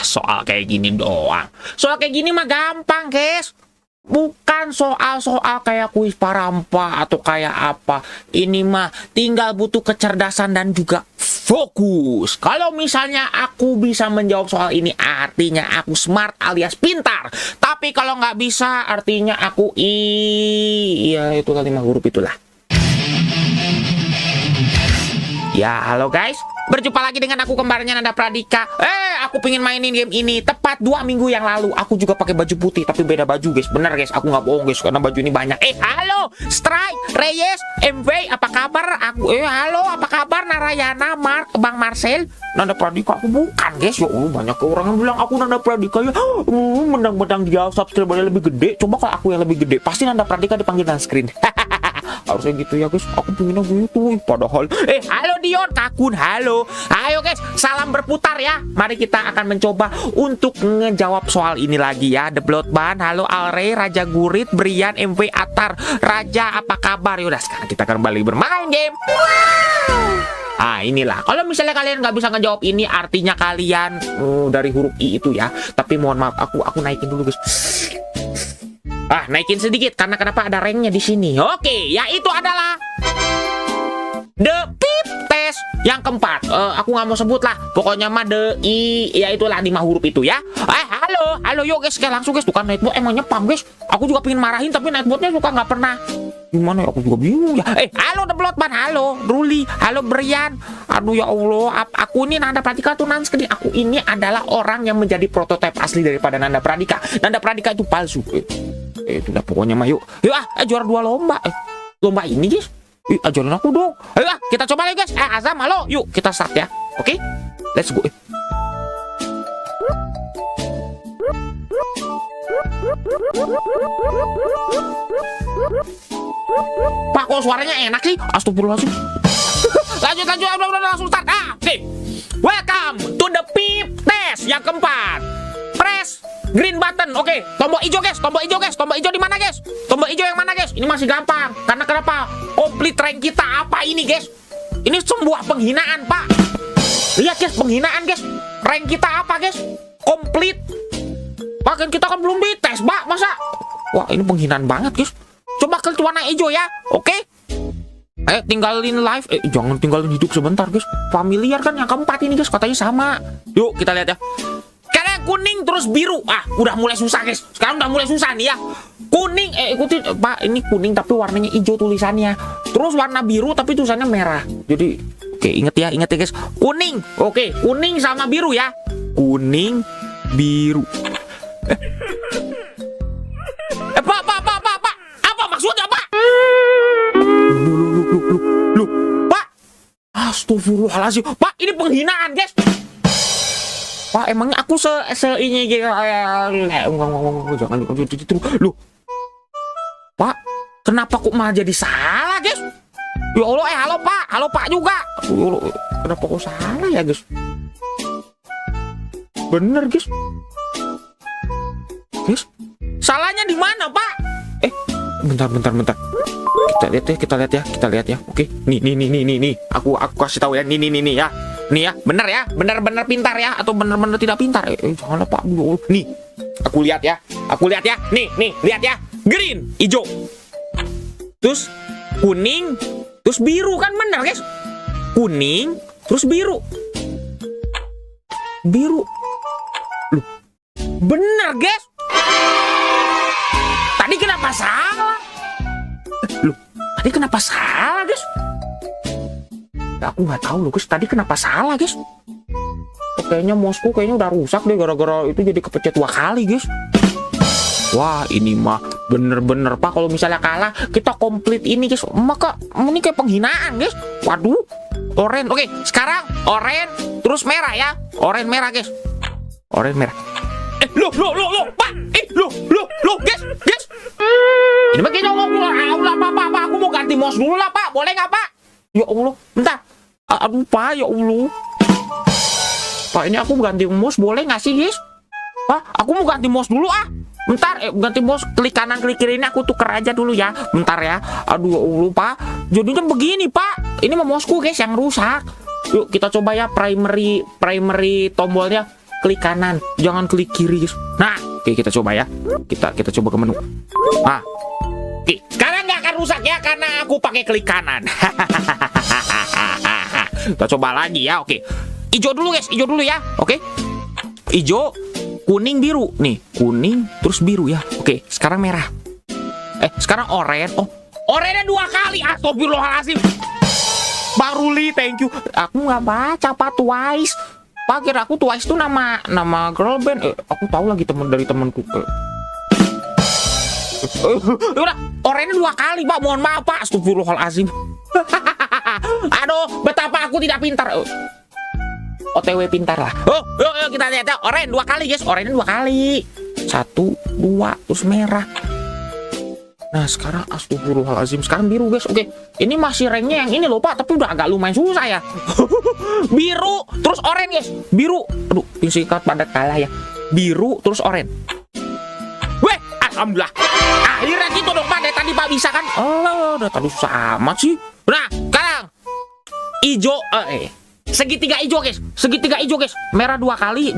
Soal kayak gini doang. Soal kayak gini mah gampang, guys. Bukan soal-soal kayak kuis parampa atau kayak apa. Ini mah tinggal butuh kecerdasan dan juga fokus. Kalau misalnya aku bisa menjawab soal ini, artinya aku smart alias pintar. Tapi kalau nggak bisa, artinya aku iya itu kali 5 huruf itulah. Ya, halo guys. Berjumpa lagi dengan aku kembarnya Nanda Pradika. Aku pengen mainin game ini tepat 2 minggu yang lalu. Aku juga pakai baju putih, tapi beda baju guys. Bener guys, aku nggak bohong guys, karena baju ini banyak. Halo, Strike, Reyes, MV, apa kabar? Halo, apa kabar? Narayana, Mark, Bang Marcel, Nanda Pradika. Aku bukan guys. Ya Allah, banyak orang yang bilang aku Nanda Pradika ya. Menang-menang dia subscribernya lebih gede. Coba kalau aku yang lebih gede, pasti Nanda Pradika dipanggil dan screen. Harusnya gitu ya guys, aku pengennya gitu. Padahal halo Dion, Kakun, halo. Ayo guys, salam berputar ya. Mari kita akan mencoba untuk ngejawab soal ini lagi ya. The Bloodban, halo Alre, Raja Gurit, Brian, MV, Atar, Raja, apa kabar? Yaudah, sekarang kita kembali bermain game. Inilah. Kalau misalnya kalian nggak bisa ngejawab ini, artinya kalian dari huruf I itu ya. Tapi mohon maaf, aku naikin dulu guys. Naikin sedikit karena kenapa ada ranknya di sini. Oke, yaitu adalah The Pip Test yang keempat. Aku nggak mau sebut lah. Pokoknya mah The I, ya itulah 5 huruf itu ya. Halo yuk guys, langsung guys. Tuh kan Nightbot emang nyepam guys. Aku juga pengen marahin tapi Nightbotnya suka nggak pernah. Gimana ya, aku juga bingung ya. Halo The Bloodban, halo Ruli, halo Brian. Aduh ya Allah, aku ini Nanda Pradika tuh nanscreen. Aku ini adalah orang yang menjadi prototipe asli daripada Nanda Pradika. Nanda Pradika itu palsu. Udah pokoknya mah yuk juara 2 lomba. Lomba ini guys. Ajarin aku dong. Ayo kita coba lagi guys. Azam, halo, yuk kita start ya. Oke, let's go. Pak, kok suaranya enak sih? Astagfirullahaladzim. lanjut, udah langsung start. Oke. Welcome to the Pip Test yang keempat. Press green button. Oke, tombol hijau guys, tombol hijau di mana guys? Tombol hijau yang mana guys? Ini masih gampang. Karena kenapa? Complete rank kita apa ini guys? Ini sebuah penghinaan pak. Lihat guys, penghinaan guys. Rank kita apa guys? Complete. Bahkan kita kan belum dites pak, masa? Wah, ini penghinaan banget guys. Coba klik warna hijau ya, oke? Tinggalin live. Jangan tinggalin hidup sebentar guys. Familiar kan yang keempat ini guys, katanya sama. Yuk kita lihat ya. Kuning terus biru. Udah mulai susah guys. Sekarang udah mulai susah nih ya. Kuning, ikutin pak, ini kuning tapi warnanya hijau tulisannya. Terus warna biru tapi tulisannya merah. Jadi oke, inget ya guys. Kuning, oke, kuning sama biru ya. Kuning, biru. Pak, apa maksudnya pak? Lu, pak. Astagfirullahaladzim, pak, ini penghinaan guys. Pak, emangnya aku ini jangan gitu. Loh. Pak, kenapa kok malah jadi salah, guys? Ya Allah, halo Pak juga. Ya Allah, kenapa kok salah ya, guys? Bener, guys. Guys, salahnya di mana, Pak? Bentar. Kita lihat ya. Oke. Nih. Aku kasih tahu ya. Nih ya. Nih ya, bener pintar ya atau bener tidak pintar? Janganlah Pak. Nih, aku lihat ya. Nih, lihat ya. Green, hijau. Terus kuning, terus biru kan bener guys? Kuning, terus biru. Loh, bener guys? Tadi kenapa salah? Guys? Aku nggak tahu loh guys, tadi kenapa salah guys? Kayaknya mousku udah rusak deh gara-gara itu jadi kepecet 2 kali guys. Wah, ini mah bener-bener pak, kalau misalnya kalah kita komplit ini guys, maka ini kayak penghinaan guys. Waduh, oranye. Oke, sekarang oranye terus merah ya. Oranye merah guys. Oranye merah. Loh pak. Loh guys. Ini begini Allah pak, aku mau ganti mouse dulu lah pak, boleh nggak pak? Ya Allah, bentar. Aduh pak, ya Allah. Pak, ini aku ganti mouse boleh nggak sih guys? Pak, aku mau ganti mouse dulu Bentar, ganti mouse, klik kanan klik kiri ini aku tuker aja dulu ya. Bentar ya. Aduh ya Allah pak. Jadinya begini pak. Ini mouseku guys yang rusak. Yuk kita coba ya primary tombolnya. klik kanan, jangan klik kiri, guys. Nah, oke, kita coba ya. Kita coba ke menu. Nah, oke, sekarang nggak akan rusak ya karena aku pakai klik kanan. Kita coba lagi ya. Oke, hijau dulu guys, hijau dulu ya. Oke, hijau, kuning, biru. Nih, kuning terus biru ya. Oke, sekarang merah. Sekarang oranye. Oh, oranye 2 kali. Astagfirullahaladzim. Bang Ruli, thank you. Aku nggak baca Pak Twice. Pak, kira aku Twice itu nama girl band. Aku tahu lagi dari temanku. Udah, oranye 2 kali, Pak. Mohon maaf, Pak. Astagfirullahaladzim. Aduh, betapa aku tidak pintar. OTW pintar lah. Yuk, kita lihat ya. Oranye 2 kali, guys. Oranye 2 kali. 1, 2, terus merah. Nah, sekarang astagfirullahaladzim. Sekarang biru, guys. Oke, ini masih ranknya yang ini loh, Pak. Tapi udah agak lumayan susah ya. Biru, terus oranye, guys. Biru. Aduh, singkat padat kalah ya. Biru, terus oranye. Weh, alhamdulillah. Akhirnya gitu dong, Pak. Dari tadi Pak bisa kan? Oh, udah tadi susah amat sih. Nah, sekarang hijau. Segitiga hijau, guys. Segitiga hijau, guys. Merah 2 kali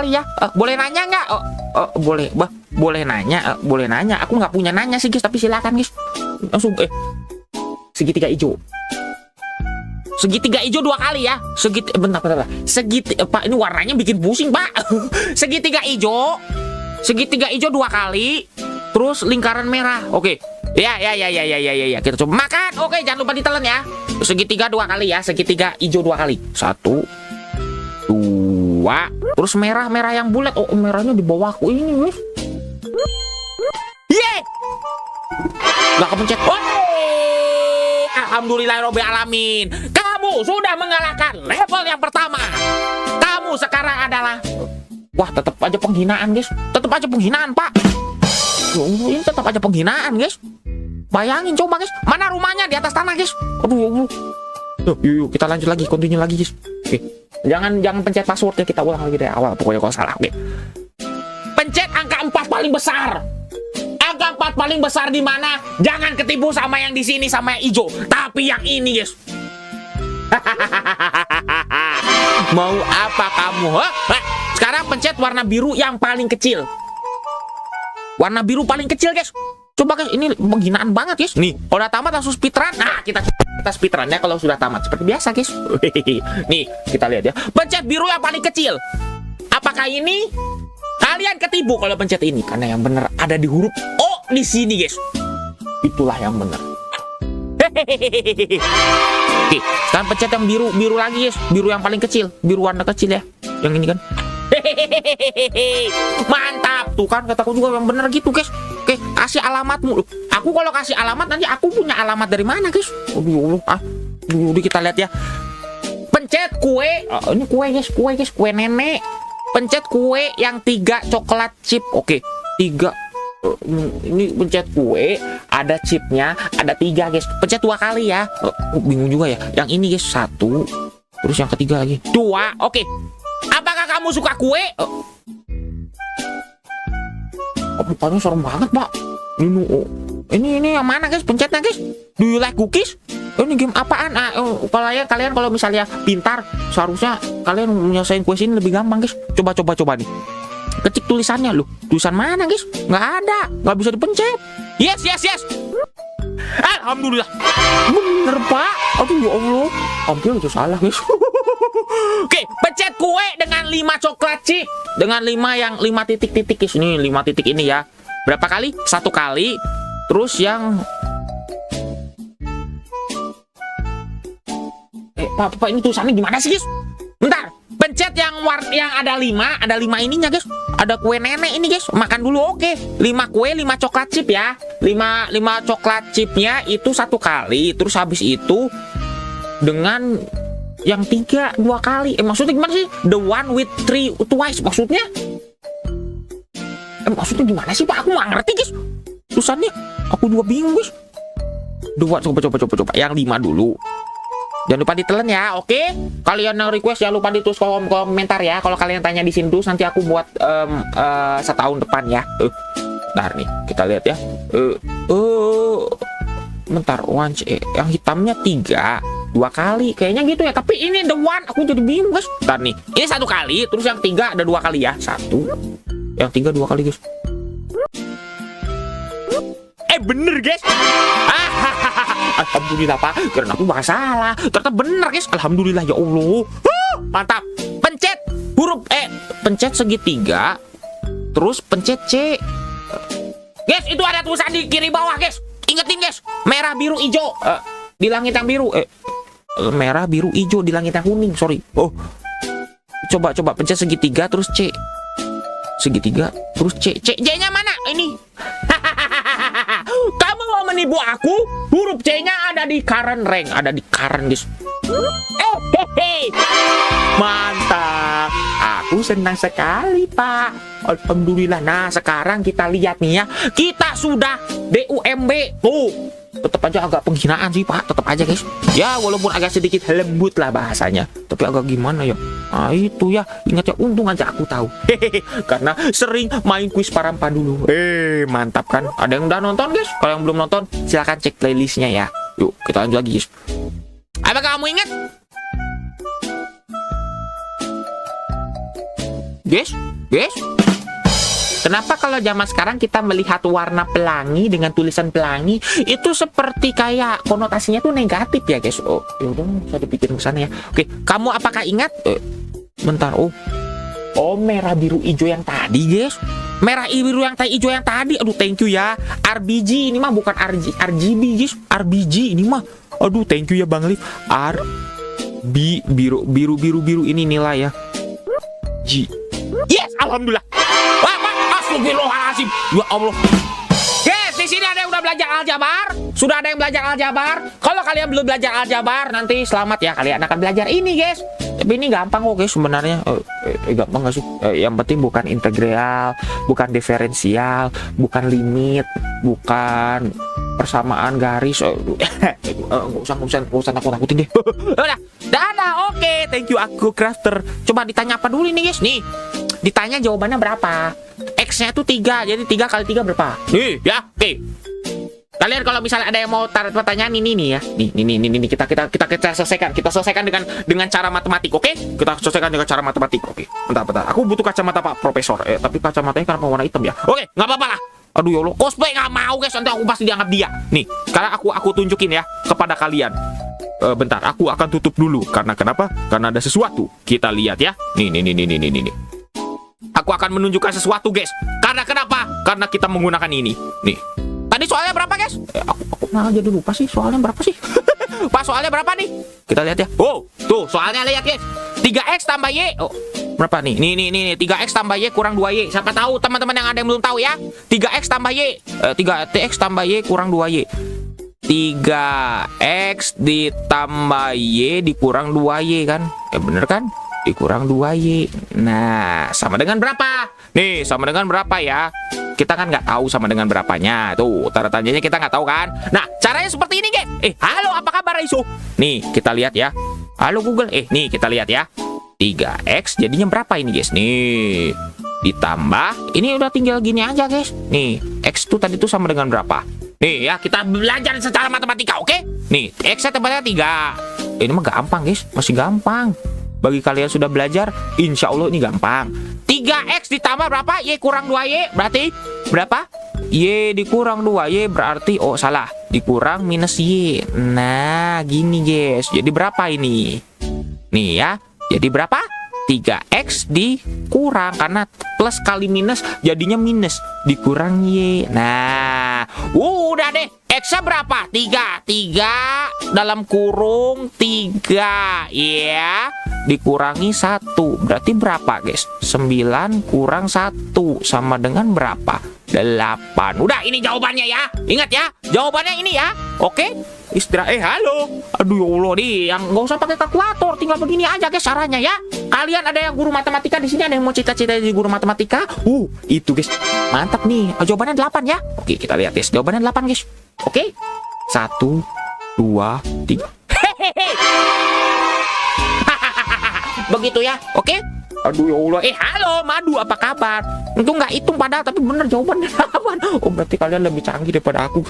ya. Boleh nanya nggak? Boleh, boleh nanya, boleh nanya. Aku nggak punya nanya sih, guys. Tapi silakan, guys. Langsung. Segitiga hijau. Segitiga hijau 2 kali ya. Bentar. Pak, ini warnanya bikin pusing, Pak. Segitiga hijau. Segitiga hijau 2 kali. Terus lingkaran merah. Oke. Ya. Kita coba makan. Oke, jangan lupa ditelan ya. Segitiga 2 kali ya. Segitiga hijau 2 kali. 1, 2. Terus merah yang bulat. Oh, merahnya di bawahku ini, guys. Yeay. Gak kepencet. Alhamdulillahirobbil alamin. Kamu sudah mengalahkan level yang pertama. Kamu sekarang adalah. Wah, tetap aja penghinaan, guys. Tetap aja penghinaan, Pak. Ini tetap aja penghinaan, guys. Bayangin coba, guys. Mana rumahnya? Di atas tanah, guys. Aduh. Yuk, kita lanjut lagi, continue lagi, guys. Oke. Jangan pencet password ya, kita ulang lagi dari awal pokoknya kalau salah. Oke. Pencet angka 4 paling besar. Angka 4 paling besar di mana? Jangan ketipu sama yang di sini sama yang hijau, tapi yang ini, guys. Mau apa kamu? Sekarang pencet warna biru yang paling kecil. Warna biru paling kecil, guys. Coba, guys, ini penghinaan banget, guys. Nih, kalau udah tamat langsung speedrun. Nah, kita speedrun ya kalau sudah tamat. Seperti biasa, guys. Nih, kita lihat ya. Pencet biru yang paling kecil. Apakah ini? Kalian ketipu kalau pencet ini. Karena yang benar ada di huruf O di sini, guys. Itulah yang benar. Oke, sekarang pencet yang biru lagi, guys. Biru yang paling kecil. Biru warna kecil ya. Yang ini kan. Mantap. Tuh kan, kataku juga yang benar gitu, guys. Oke, kasih alamatmu. Aku kalau kasih alamat nanti aku punya alamat dari mana, guys? Aduh, kita lihat ya. Pencet kue. Ini kue, guys. Kue nenek. Pencet kue yang 3 coklat chip. Oke, 3. Ini pencet kue, ada chipnya, ada 3, guys. Pencet 2 kali ya. Bingung juga ya. Yang ini, guys, 1. Terus yang ketiga lagi 2. Oke. Apakah kamu suka kue? Bukannya serem banget, Pak. Ini yang mana, guys? Pencetnya, guys. Do you like cookies? Ini game apaan? Kalian kalau misalnya pintar, seharusnya kalian menyelesaikan kuis ini lebih gampang, guys. Coba nih. Ketik tulisannya loh. Tulisan mana, guys? Nggak ada. Nggak bisa dipencet. Yes. Alhamdulillah. Bener, Pak. Aduh, ya Allah. Hampir itu salah, guys. Oke, pencet kue dengan 5 coklat chip. Dengan 5 titik-titik, guys. Ini 5 titik ini ya. Berapa kali? 1 kali. Terus yang Pak, ini tulisannya gimana sih, guys? Bentar. Pencet yang ada 5 ininya, guys. Ada kue nenek ini, guys. Makan dulu, oke. 5 kue, 5 coklat chip ya. 5 coklat chipnya itu 1 kali. Terus habis itu dengan yang 3 2 kali. Maksudnya gimana sih? The one with 3 twice. Maksudnya? Maksudnya gimana sih, Pak? Aku nggak ngerti, guys. Tulisannya aku juga bingung, guys. Coba. Yang 5 dulu. Jangan lupa ditelan ya, oke? Kalian yang request jangan lupa ditulis komentar ya. Kalau kalian tanya di sini terus nanti aku buat setahun depan ya. Bentar nih, kita lihat ya. Bentar, yang hitamnya 3, 2 kali. Kayaknya gitu ya. Tapi ini the one. Aku jadi bingung, guys. Ntar nih. Ini 1 kali. Terus yang 3 ada 2 kali ya. 1. Yang 3 2 kali, guys. Bener, guys. Alhamdulillah, Pak. Karena aku bakal salah. Ternyata bener, guys. Alhamdulillah, ya Allah. Mantap. Pencet huruf pencet segitiga. Terus pencet C. Guys, itu ada tulisan di kiri bawah, guys. Ingetin, guys. Merah, biru, hijau. Di langit yang biru. Merah, biru, hijau di langit yang kuning. Sorry. Oh. Coba pencet segitiga terus C. Segitiga terus C. C-nya mana? Ini. Kamu mau menipu aku? Huruf C-nya ada di current rank. Ada di current, guys. Mantap. Aku senang sekali, Pak. Alhamdulillah. Nah, sekarang kita lihat nih ya. Kita sudah DUMB. Tuh. Tetap aja agak penghinaan sih, Pak. Tetap aja, guys. Ya, walaupun agak sedikit lembut lah bahasanya. Tapi agak gimana ya? Nah, itu ya. Ingat ya, untung aja aku tahu. Hehehe. Karena sering main kuis Parampa dulu. Mantap kan? Ada yang udah nonton, guys? Kalau yang belum nonton, silahkan cek playlistnya ya. Yuk, kita lanjut lagi, guys. Apakah kamu ingat? Guys? Kenapa kalau zaman sekarang kita melihat warna pelangi dengan tulisan pelangi itu seperti kayak konotasinya tuh negatif ya, guys? Oh, ya udah, saya dipikirin ke sana ya. Oke, kamu apakah ingat? Bentar. Oh, merah biru hijau yang tadi, guys. Merah biru yang hijau yang tadi. Aduh, thank you ya. RBG ini mah bukan RGB, guys. RBG ini mah. Aduh, thank you ya, Bang Liv. Biru ini nilai ya. G. Yes, alhamdulillah. Wah, astagfirullahaladzim. Ya Allah. Guys, di sini ada yang udah belajar aljabar. Sudah ada yang belajar aljabar. Kalau kalian belum belajar aljabar, nanti selamat ya, kalian akan belajar ini, guys. Tapi ini gampang kok, guys, sebenarnya. Gampang gak sih? Yang penting bukan integral, bukan diferensial, bukan limit, bukan persamaan garis. Nggak usah nakut-nakutin deh. Udah, dadah, oke. Thank you, aku crafter. Coba ditanya apa dulu nih, guys? Nih, ditanya jawabannya berapa. X-nya tuh 3, jadi 3 kali 3 berapa? Nih, ya, oke. Kalian kalau misalnya ada yang mau tarik pertanyaan ini ya. Nih, kita selesaikan. Kita selesaikan dengan cara matematik, oke? Kita selesaikan dengan cara matematik, oke? Bentar. Aku butuh kacamata Pak Profesor. Tapi kacamatanya kenapa warna hitam ya? Oke, nggak apa-apa lah. Aduh ya Allah, cosplay nggak mau, guys. Nanti aku pasti dianggap dia. Nih, sekarang aku tunjukin ya kepada kalian. Bentar, aku akan tutup dulu. Karena kenapa? Karena ada sesuatu. Kita lihat ya. Nih. Aku akan menunjukkan sesuatu, guys. Karena kenapa? Karena kita menggunakan ini. Nih. Tadi soalnya berapa, guys? Aku jadi lupa sih. Soalnya berapa sih? Pak, soalnya berapa nih? Kita lihat ya. Oh, tuh soalnya lihat, guys. 3X tambah Y. Oh, berapa nih? Nih. 3X tambah Y kurang 2Y. Siapa tahu teman-teman yang ada yang belum tahu ya. 3X tambah Y. 3X tambah Y kurang 2Y. 3X ditambah Y dikurang 2Y kan? Bener kan? Dikurang 2Y. Nah, sama dengan berapa? Nih, sama dengan berapa ya? Kita kan nggak tahu sama dengan berapanya. Tuh, tanda tanyanya kita nggak tahu kan? Nah, caranya seperti ini, guys. Halo, apa kabar, Isu? Nih, kita lihat ya. Halo, Google. Nih, kita lihat ya. 3X jadinya berapa ini, guys? Nih, ditambah. Ini udah tinggal gini aja, guys. Nih, X tuh tadi tuh sama dengan berapa? Nih, ya, kita belajar secara matematika, oke? Nih, X-nya tempatnya 3. Ini mah gampang, guys. Masih gampang. Bagi kalian sudah belajar, insya Allah ini gampang. 3X ditambah berapa? Y kurang 2Y berarti berapa? Y dikurang 2Y berarti, oh salah, dikurang minus Y. Nah, gini, guys. Jadi berapa ini? Nih ya, jadi berapa? 3X dikurang, karena plus kali minus jadinya minus, dikurang Y. Nah, udah deh. X-nya berapa? 3 dalam kurung 3 ya, dikurangi 1 berarti berapa, guys? 9 kurang 1 sama dengan berapa? 8. Udah, ini jawabannya ya. Ingat ya, jawabannya ini ya. Oke? Istirahat. Halo. Aduh ya Allah nih, yang nggak usah pakai kalkulator, tinggal begini aja, guys, caranya ya. Kalian ada yang guru matematika di sini, ada yang mau cita-cita jadi guru matematika? Itu, guys. Mantap nih. Jawabannya 8 ya. Oke, kita lihat, guys. Jawabannya 8, guys. Oke. 1 2 3. Begitu ya. Oke? Aduh ya Allah. Halo Madu, apa kabar? Untung nggak hitung padahal, tapi bener jawabannya 8. Oh berarti kalian lebih canggih daripada aku.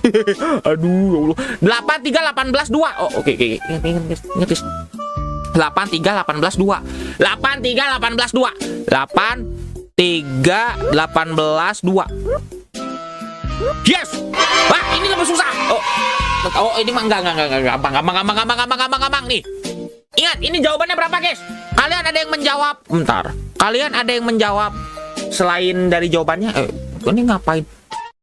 Aduh ya Allah. 8 3 18 2. Oh oke. Ingat guys. 8 3 18 2. 8 3 18 2. 8 3 18 2. Yes. Wah, ini lebih susah. Oh, ini mah enggak gampang nih. Ingat, ini jawabannya berapa, guys? Kalian ada yang menjawab? Bentar. Kalian ada yang menjawab selain dari jawabannya? Ini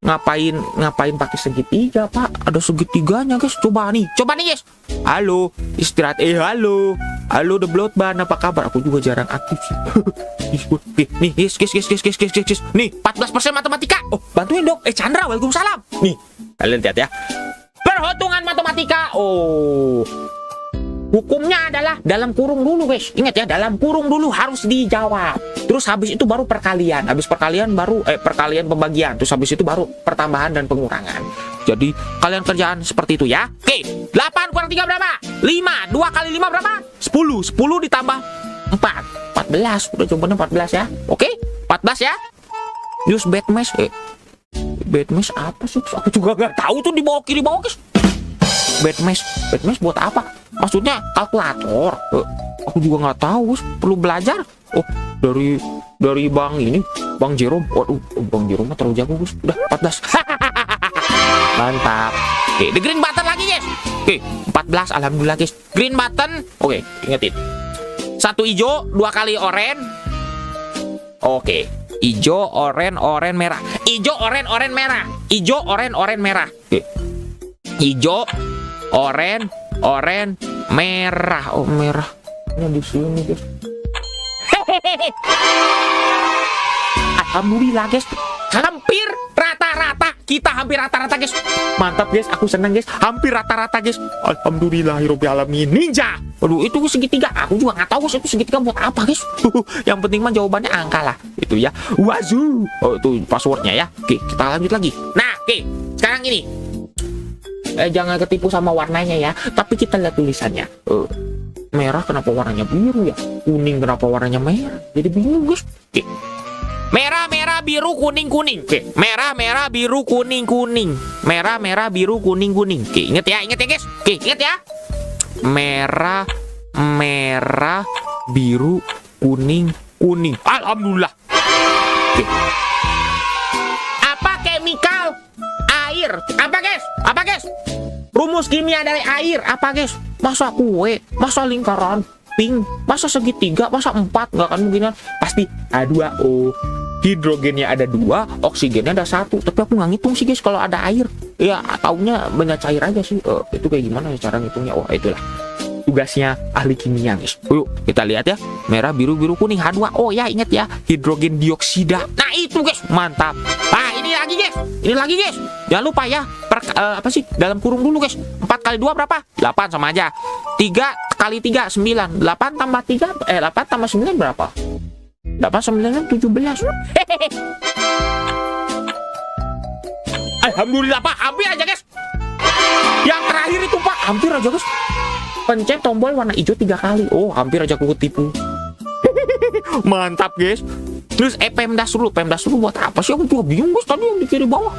ngapain pakai segitiga, Pak? Ada segitiganya, guys. Coba nih, guys. Halo, istirahat. Halo, The Bloodban, apa kabar? Aku juga jarang aktif sih. Nih, guys. Nih, 14% matematika. Oh, bantuin dong. Chandra, waalaikumsalam. Nih, kalian lihat ya. Perhitungan matematika. Oh. Hukumnya adalah dalam kurung dulu, guys. Ingat ya, dalam kurung dulu harus dijawab. Terus habis itu baru perkalian. Habis perkalian baru perkalian pembagian. Terus habis itu baru pertambahan dan pengurangan. Jadi kalian kerjaan seperti itu ya. Oke, 8 kurang 3 berapa? 5. 2 kali 5 berapa? 10. 10 ditambah 4. 14. Udah jawabannya 14 ya. Oke, 14 ya. Use bad mesh. Bad mesh apa sih? Aku juga nggak tahu tuh di bawah kiri bawah, guys. Bad mesh buat apa? Maksudnya kalkulator? Aku juga nggak tahu, perlu belajar. Oh, dari Bang Jerome. Waduh, Bang Jerome mah terlalu jago, Gus. Udah 14. Mantap. Oke, the green button lagi, guys. Oke, 14. Alhamdulillah, guys. Green button. Oke, ingetin. 1 hijau, 2 kali oranye. Oke. Hijau, oranye, merah. Hijau, oranye, merah. Hijau, oranye, merah. Oke. Hijau, oranye, merah. Oh, merah. Ini di sini, guys. Alhamdulillah, guys. Hampir rata-rata. Kita hampir rata-rata, guys. Mantap, guys. Aku senang, guys. Hampir rata-rata, guys. Alhamdulillahirabbil alamin. Ninja. Aduh, itu segitiga. Aku juga nggak tahu, guys, itu segitiga buat apa, guys. Yang penting mah jawabannya angka lah. Itu ya. Wazoo. Oh, itu passwordnya ya. Oke, kita lanjut lagi. Nah, oke. Sekarang ini. Jangan ketipu sama warnanya ya. Tapi kita lihat tulisannya. Merah kenapa warnanya biru ya? Kuning kenapa warnanya merah? Jadi bingung, guys. Oke. Merah, biru, kuning. Oke. Merah, biru, kuning. Merah, biru, kuning. Oke, ingat ya, guys. Oke, ingat ya. Merah, biru, kuning. Alhamdulillah. Oke. Apa chemical air? Apa, guys? Rumus kimia dari air apa, guys? Masa kue, masa lingkaran pink, masa segitiga, masa 4? Nggak akan mungkin kan? Pasti H2O. Hidrogennya ada 2, oksigennya ada 1. Tapi aku nggak ngitung sih, guys, kalau ada air. Ya, taunya banyak cair aja sih. Itu kayak gimana ya cara ngitungnya? Wah, itulah tugasnya ahli kimia, guys. Yuk, kita lihat ya. Merah, biru, kuning, H2O. Ya, ingat ya. Hidrogen dioksida. Nah, itu, guys. Mantap. Nah, ini lagi, guys. Jangan lupa ya. Apa sih? Dalam kurung dulu, guys. 4 kali 2 berapa? 8 sama aja. 3 kali 3, 9. 8 tambah 3, 8 tambah 9 berapa? 8 9 17. Alhamdulillah, Pak. Hampir aja, guys. Yang terakhir itu, Pak. Hampir aja, guys. Pencet tombol warna hijau 3 kali. Oh, hampir aja aku ketipu. Mantap, guys. Terus PEMDAS dulu buat apa sih? Aku juga bingung, guys, tadi yang di kiri bawah.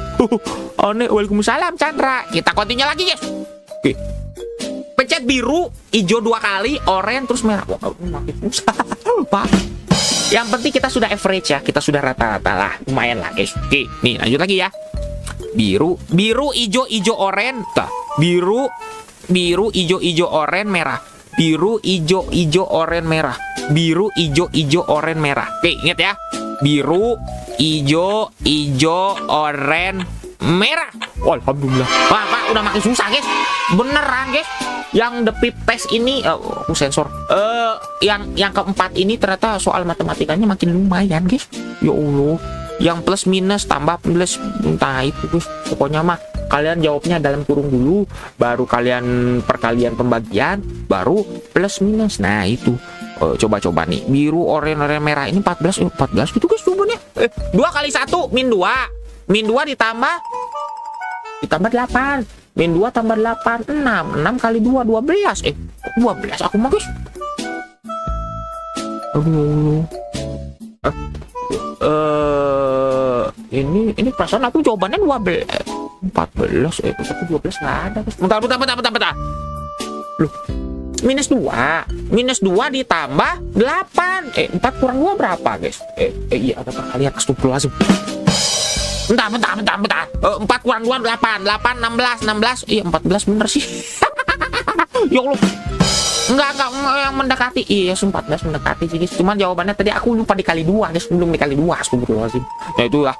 Aneh. Waalaikumsalam, Chandra. Kita continue lagi, guys. Oke. Pencet biru, hijau 2 kali, oranye terus merah. Wah, makin susah, Pak. Yang penting kita sudah average ya. Kita sudah rata-rata lah. Lumayan lah, guys. Oke, nih lanjut lagi ya. Biru, hijau, oranye. Biru, hijau, oranye, merah. Biru, hijau, oranye, merah. Biru, hijau, oranye, merah. Oke, ingat ya. Biru, hijau, oranye, merah. Oh, alhamdulillah. Pak, udah makin susah, guys. Beneran, guys. Yang the pip test ini, aku sensor. Yang keempat ini ternyata soal matematikanya makin lumayan, guys. Ya Allah. Yang plus minus tambah plus, entah itu, guys. Pokoknya mah kalian jawabnya dalam kurung dulu, baru kalian perkalian pembagian, baru plus minus. Nah, itu. Coba nih. Biru, oranye, merah ini 14 gitu, guys, jawabannya. 2 kali 1 min 2. Min 2 ditambah 8. Min 2 tambah 8, 6. 6 kali 2, 12. 12 aku mah, guys. Aduh. Ini perasaan aku jawabannya 12, 14, tapi 12 nggak ada, guys. Bentar. Loh, minus 2 ditambah 8. 4 kurang 2 berapa, guys? Iya, ada perkalian. Astagfirullahaladzim. Bentar. 4 kurang 2 8, 16. Iya, 14 bener sih. Ya Allah. Enggak yang mendekati. Iya, 14 mendekati sih, guys. Cuman jawabannya tadi aku lupa dikali 2, guys. Belum dikali 2. Astagfirullahaladzim. Ya itulah.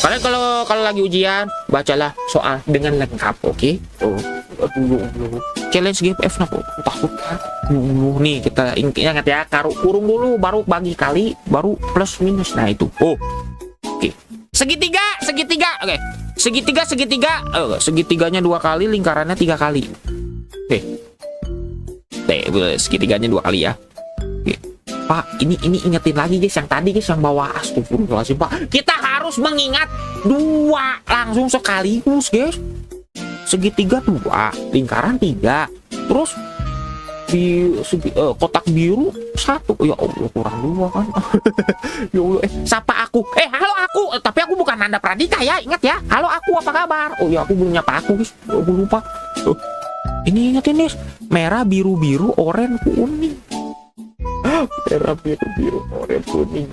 Kalian kalau lagi ujian, bacalah soal dengan lengkap, oke? Dulu. Challenge GPF aku takut dulu nih, kita ingat ya, kurung dulu baru bagi kali, baru plus minus. Nah itu. Oke. Segitiga. Oke. Segitiganya 2 kali, lingkarannya 3 kali. Oke. Segitiganya 2 kali ya. Oke. Pak, ini ingetin lagi, guys, yang tadi, guys, yang bawa. Astagfirullahaladzim, Pak. Kita harus mengingat 2 langsung sekaligus, guys. Segitiga 2, lingkaran 3, terus di kotak biru 1. Ya Allah, kurang 2 kan. Ya Allah, sapa aku. Halo aku. Tapi aku bukan Nanda Pradita ya, ingat ya. Halo aku, apa kabar? Oh ya, aku belum nyapa aku, guys. Aku lupa. Ini ingetin, guys. Merah, biru, oranye, kuning. Merah, biru, oranye, kuning.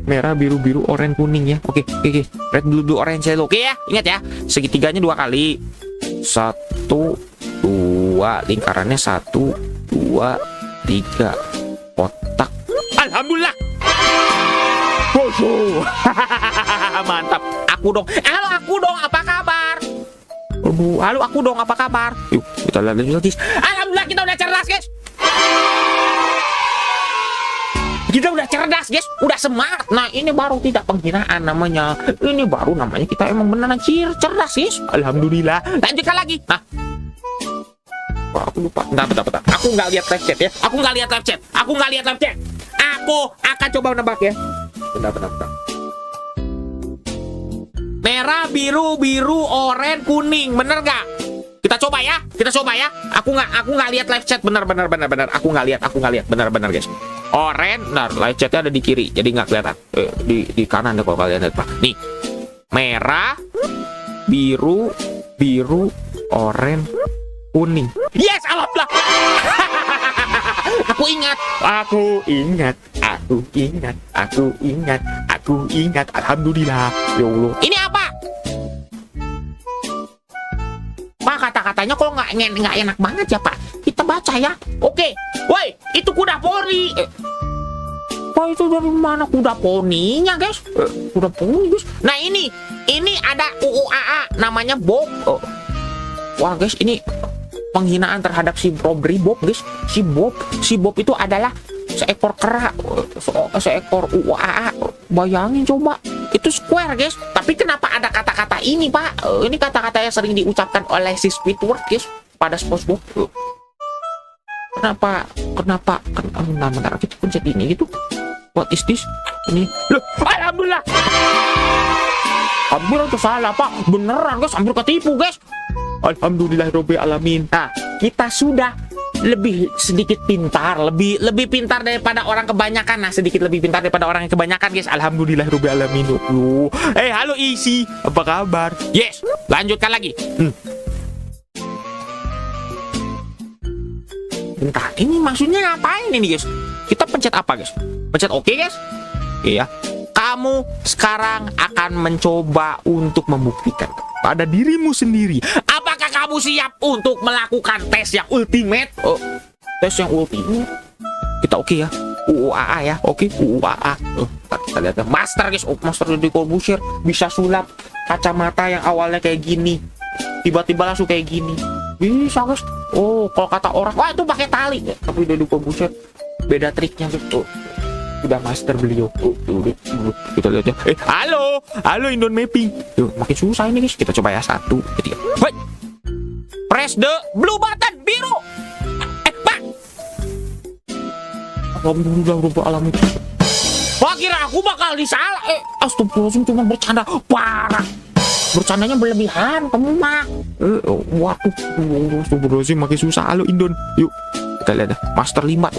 Merah, biru, oranye, kuning ya. Oke. Red, blue, orange, yellow. Oke ya, ingat ya. Segitiganya 2 kali. 1, 2, lingkarannya 1, 2, 3, kotak. Alhamdulillah. Mantap. Aku dong. Halo aku dong, apa kabar? Halo aku dong, apa kabar? Yuk, kita lihat lagi. Alhamdulillah, kita udah cerdas, guys. Kita udah cerdas, guys. Udah semangat. Nah, ini baru tidak penghinaan namanya. Ini baru namanya kita emang beneran cerdas, guys. Alhamdulillah. Lanjutkan lagi. Nah. Wah, aku lupa. Bentar. Aku nggak lihat live chat ya. Aku akan coba nebak ya. Bentar. Merah, biru, oranye, kuning. Bener nggak? Kita coba ya. Aku nggak lihat live chat. Bener. Aku nggak lihat. Bener, guys. Oranye, nah live chatnya ada di kiri, jadi nggak kelihatan. Di kanan deh kalau kalian lihat, Pak. Nih, merah, biru, oranye, kuning. Yes, alhamdulillah. Aku ingat. Alhamdulillah. Ya Allah. Ini apa? Pak, kata-katanya kok nggak enak banget ya, Pak. Kita baca ya. Oke. Woi, itu kuda poni. Pak, itu dari mana kuda poninya, guys? Kuda poni, guys. Nah, ini ada UUAA namanya Bob. Wah, guys, ini penghinaan terhadap si Robri Bob, guys. Si Bob itu adalah seekor kera, seekor UUAA. Bayangin coba. Itu square, guys. Tapi kenapa ada kata-kata ini, Pak? Ini kata-kata yang sering diucapkan oleh si Squidward, guys, pada SpongeBob. Kenapa bentar, kita pencet ini gitu. What is this? Ini. Loh, alhamdulillah. Hampir itu salah, Pak. Beneran, guys. Hampir ketipu, guys. Alhamdulillahirabbil alamin. Nah, kita sudah sedikit pintar, lebih pintar daripada orang kebanyakan. Nah, sedikit lebih pintar daripada orang yang kebanyakan, guys. Alhamdulillahirabbil alamin. Halo Isi, apa kabar? Yes, lanjutkan lagi. Bentar, ini maksudnya ngapain ini, guys? Kita pencet apa, guys? Pencet oke, guys? Oke ya. Kamu sekarang akan mencoba untuk membuktikan pada dirimu sendiri. Apakah kamu siap untuk melakukan tes yang ultimate? Tes yang ultimate. Kita oke ya. UUAA ya. Oke, UUAA. Kita lihat ya. Master, guys. Master Deddy Corbuzier bisa sulap kacamata yang awalnya kayak gini. Tiba-tiba langsung kayak gini. Bisa, guys. Kalau kata orang, wah itu pakai tali. Tapi Deddy Corbuzier beda triknya, guys. Udah master beliau. Kita lihat ya. Halo Indon Mapping. Yuk, makin susah ini, guys. Kita coba ya. 1, 2, 3. Wait. Press the blue button biru. Pak. Alhamdulillah alamin. Wah, kira aku bakal disalah. Astagfirullahaladzim, cuma bercanda. Parah. Bercandanya berlebihan, kamu mah. Waduh. Astagfirullahaladzim, makin susah. Halo Indon. Yuk. Kita lihat ya. Master 5.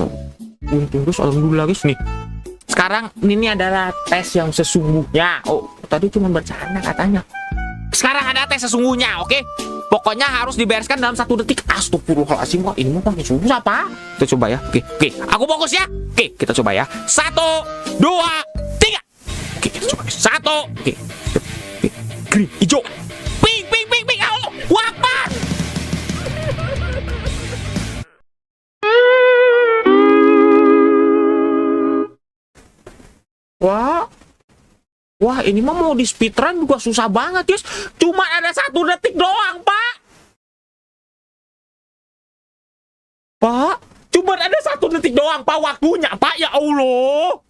Untung, guys. Alhamdulillah, guys. Nih. Sekarang ini adalah tes yang sesungguhnya. Oh, tadi cuma bercanda katanya. Sekarang ada tes sesungguhnya, oke? Pokoknya harus dibereskan dalam 1 detik. Astagfirullahaladzim, wah ini mah pakai susah, Pak. Kita coba ya. Oke. Aku fokus ya. Oke, kita coba ya. 1, 2, 3. Oke, kita coba. 1. Oke. Green, hijau. Pink. Oh, wapan. Wah, ini mah mau di speedrun juga susah banget, guys. Cuma ada 1 detik doang, Pak. Pak, cuma ada 1 detik doang, Pak, waktunya, Pak. Ya Allah.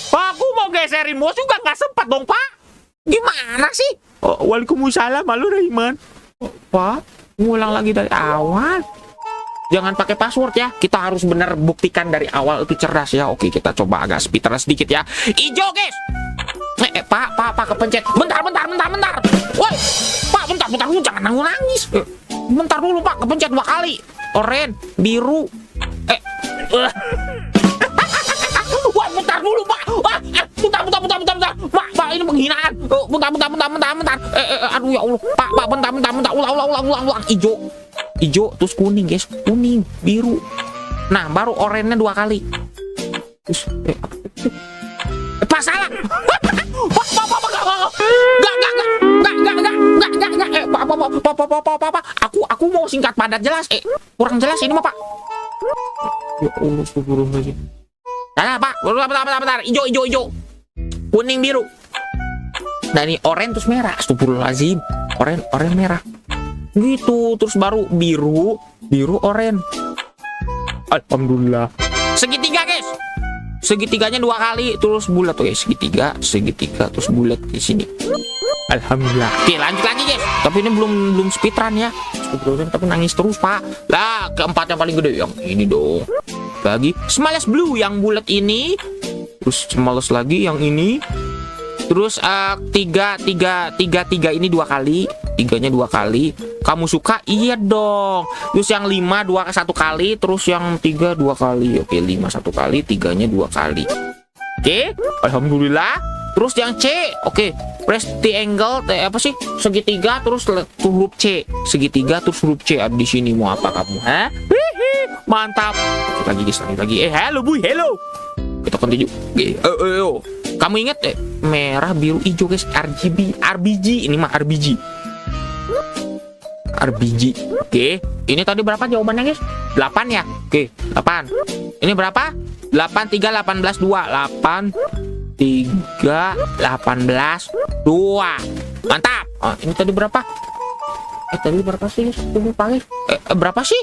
Pak, aku mau geserin bos juga nggak sempat dong, Pak. Gimana sih? Oh, waalaikumsalam, Halo Raiman. Oh, Pak, ngulang lagi dari awal. Jangan pakai password ya. Kita harus benar buktikan dari awal itu cerdas ya. Oke, kita coba agak speedrun sedikit ya. Ijo, guys. Pak, kepencet. Bentar. Woi, Pak, bentar. Jangan nangis. Bentar dulu, Pak. Kepencet 2 kali. Oranye, biru. Wah, bentar dulu, Pak. Bentar. Pak, ini penghinaan. Bentar. Aduh ya Allah. Pak, bentar. Ulang. Ijo, terus kuning, guys. Kuning, biru. Nah, baru oranye 2 kali. Terus, Pak, salah. Pak. Aku mau singkat padat jelas. Kurang jelas ini mah, Pak. Ya Allah, astagfirullahaladzim. Nah, Pak. Bentar. Ijo. Kuning, biru. Nah, ini oranye terus merah. Astagfirullahaladzim. Oranye merah. Gitu, terus baru biru, oranye. Alhamdulillah. Segitiga, guys. Segitiganya 2 kali, terus bulat. Oke, segitiga, terus bulat di sini. Alhamdulillah. Oke, lanjut lagi, guys. Tapi ini belum speedrun ya. Tapi nangis terus, Pak. Lah, keempat yang paling gede yang ini dong. Lagi smallest blue yang bulat ini. Terus smallest lagi yang ini. Terus tiga ini 2 kali. 3-nya 2 kali. Kamu suka? Iya dong. Terus yang 5 1 kali. Terus yang 3 2 kali. Oke, 5 1 kali. 3-nya 2 kali. Oke, alhamdulillah. Terus yang C. Oke, press triangle. Apa sih? Segitiga terus huruf C. Segitiga terus huruf C. Ada di sini. Mau apa kamu? Hah? Mantap. Lagi. Halo, Buy. Hello. Kita continue. Kamu ingat merah, biru, hijau, guys. RBG. Ini mah RBG. Oke. Ini tadi berapa jawabannya, guys? 8 ya? Oke, 8. Ini berapa? 8, 3, 18, 2. 8, 3, 18, 2. Mantap. Ini tadi berapa? Tadi berapa sih, guys? Berapa sih?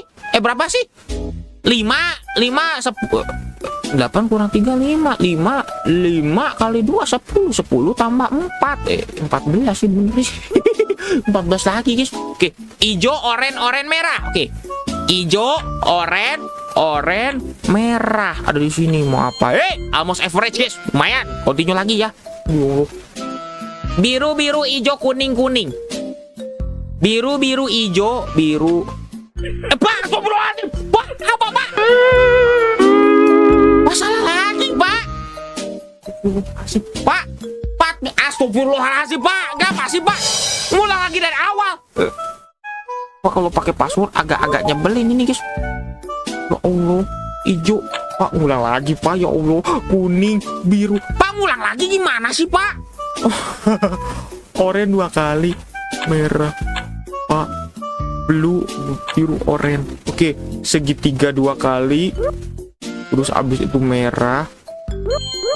5, 10. 8 kurang 3, 5 kali 2, 10 tambah 4 14 sih, bener sih. 14 lagi, guys. Oke, hijau, oranye, merah. Oke, hijau, oranye, merah. Ada di sini. Mau apa? Almost average, guys. Lumayan. Continue lagi ya. Biru, hijau, kuning. Biru, hijau, biru. Pak, astagfirullahaladzim. Pak, apa, Pak? Masalah lagi, Pak. Astagfirullahaladzim, Pak. Gak sih, Pak? Ngulang lagi dari awal. Pak, kalau pakai password agak nyebelin ini, guys. Ya Allah, hijau. Pak, ngulang lagi, Pak. Ya Allah, kuning, biru. Pak, ngulang lagi gimana sih, Pak? Oranye 2 kali, merah, Pak. Blue, biru, oranye. Oke, segitiga 2 kali. Terus abis itu merah.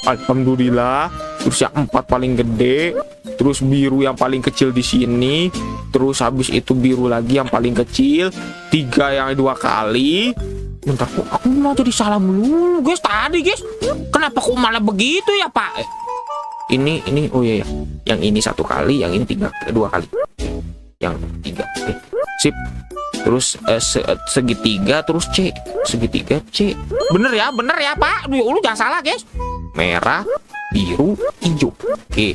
Alhamdulillah. Terus yang 4 paling gede. Terus biru yang paling kecil di sini. Terus habis itu biru lagi yang paling kecil. 3 yang 2 kali. Bentar, kok aku mau jadi salah dulu, guys. Tadi, guys. Kenapa kok malah begitu ya, Pak? Ini oh iya ya. Yang ini 1 kali, yang ini 2 kali. Yang 3. Oke. Sip. Terus segitiga terus C. Segitiga C. Bener ya, Pak. Lu jangan salah, guys. Merah, biru, hijau. Oke.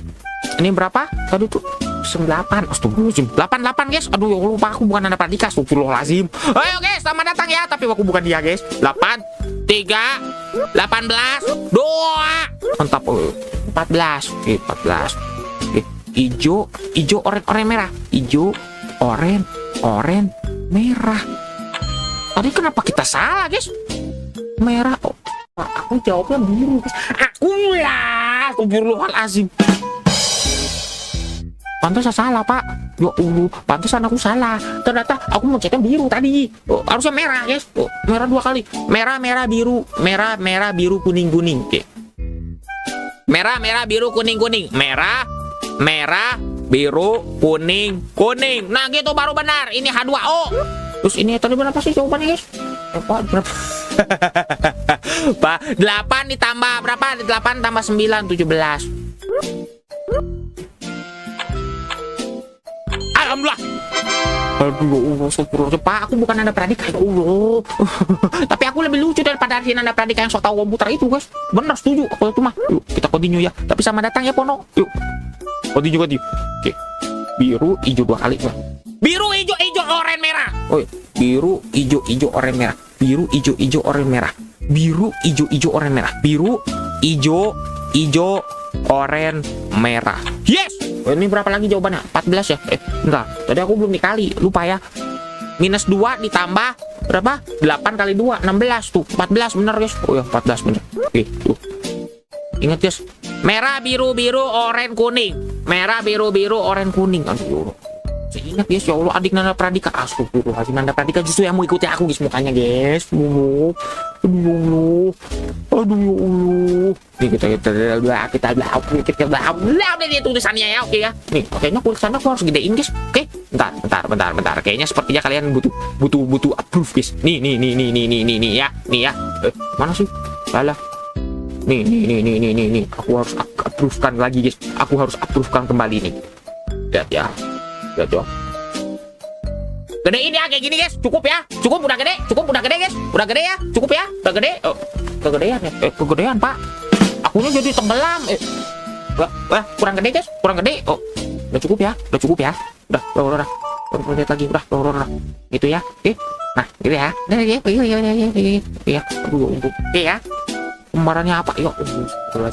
Ini berapa? Tadi tuh 9. Astagfirullahaladzim. 8, guys. Aduh, ya lupa, aku bukan anak pratika. Astagfirullahaladzim. Ayo, guys, selamat datang ya. Tapi aku bukan dia, guys. 8, 3, 18, 2. Mantap. 14. Oke, 14. Oke, hijau, oranye, merah. Hijau, oranye, merah. Tadi kenapa kita salah, guys? Merah. Oh, aku jawabnya biru, guys. Aku lah. Astagfirullahalazim. Pantesan salah, Pak. Ya Allah, pantesan aku salah. Ternyata aku mencetnya biru tadi. Oh, harusnya merah, guys. Oh, merah 2 kali. Merah, biru. Merah, biru, kuning. Oke. Merah, biru, kuning. Merah, biru, kuning. Nah, gitu baru benar. Ini H2O. Terus ini tadi berapa sih jawabannya, guys? Pak, berapa? Pak, 8 ditambah berapa? 8 tambah 9, 17. Alhamdulillah. Aduh, astagfirullah. Pak, aku bukan nanda pradika, ya Allah. Tapi aku lebih lucu daripada nanda pradika yang sok tahu komputer itu, guys. Benar, setuju. Aku itu mah. Yuk, kita continue ya. Tapi sama datang ya, Pono. Yuk. Continue. Oke. Biru, hijau 2 kali, Pak. Biru, hijau, oranye, merah. Oh, biru, hijau, oranye, merah. Biru, hijau, oranye, merah. Biru, hijau, oranye, merah. Biru, hijau, oranye, merah. Yes! Ini berapa lagi jawabannya? 14 ya? Enggak. Tadi aku belum dikali. Lupa ya. Minus 2 ditambah berapa? 8 kali 2, 16 tuh. 14 bener, guys. Oh ya, 14 bener. Oke, tuh. Ingat, guys. Merah, biru, oranye, kuning. Merah, biru, oranye, kuning. Aduh. Saya ingat, guys. Ya Allah, adik nanda pradika. Astagfirullahaladzim, nanda pradika justru yang mau ikuti aku, guys. Mukanya, guys. Aduh, ya Allah. Nih, kita udah dia tulisannya ya. Oke ya. Nih, kayaknya tulisannya aku harus gedein, guys. Oke. Bentar. Kayaknya sepertinya kalian butuh approve, guys. Nih ya. Mana sih? Salah. Nih. Aku harus approve-kan lagi, guys. Aku harus approve-kan kembali nih. Lihat ya. Gedein ya kayak gini, guys. Cukup ya. Cukup udah gede, guys. Udah gede ya. Cukup ya. Udah gede. Oh, kegedean ya. Kegedean, Pak. Akunya jadi tenggelam. Wah, kurang gede, guys. Kurang gede. Oh. Udah cukup ya. Udah. Lihat lagi. Udah. Gitu ya. Oke. Nah, gitu ya. Iya. Aduh, oke ya. Kemarannya apa? Ya,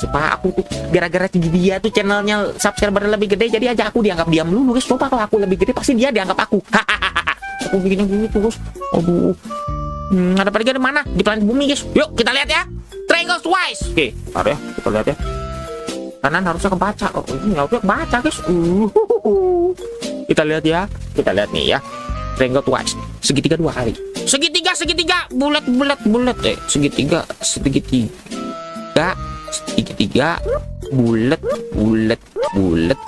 Pak, aku tuh gara-gara dia tuh channelnya subscriber lebih gede, jadi aja aku dianggap diam dulu, guys. Coba kalau aku lebih gede pasti dia dianggap aku. Aku bikinnya gitu, guys. Aduh. Ada pergi di mana? Di planet bumi, guys. Yuk, kita lihat ya. Triangle twice. Oke, ada ya. Kita lihat ya. Kanan harusnya kebaca. Oh, ini harusnya kebaca, guys. Kita lihat ya. Kita lihat nih ya. Triangle twice. Segitiga 2 kali. Segitiga. Bulat. Segitiga. Bulat.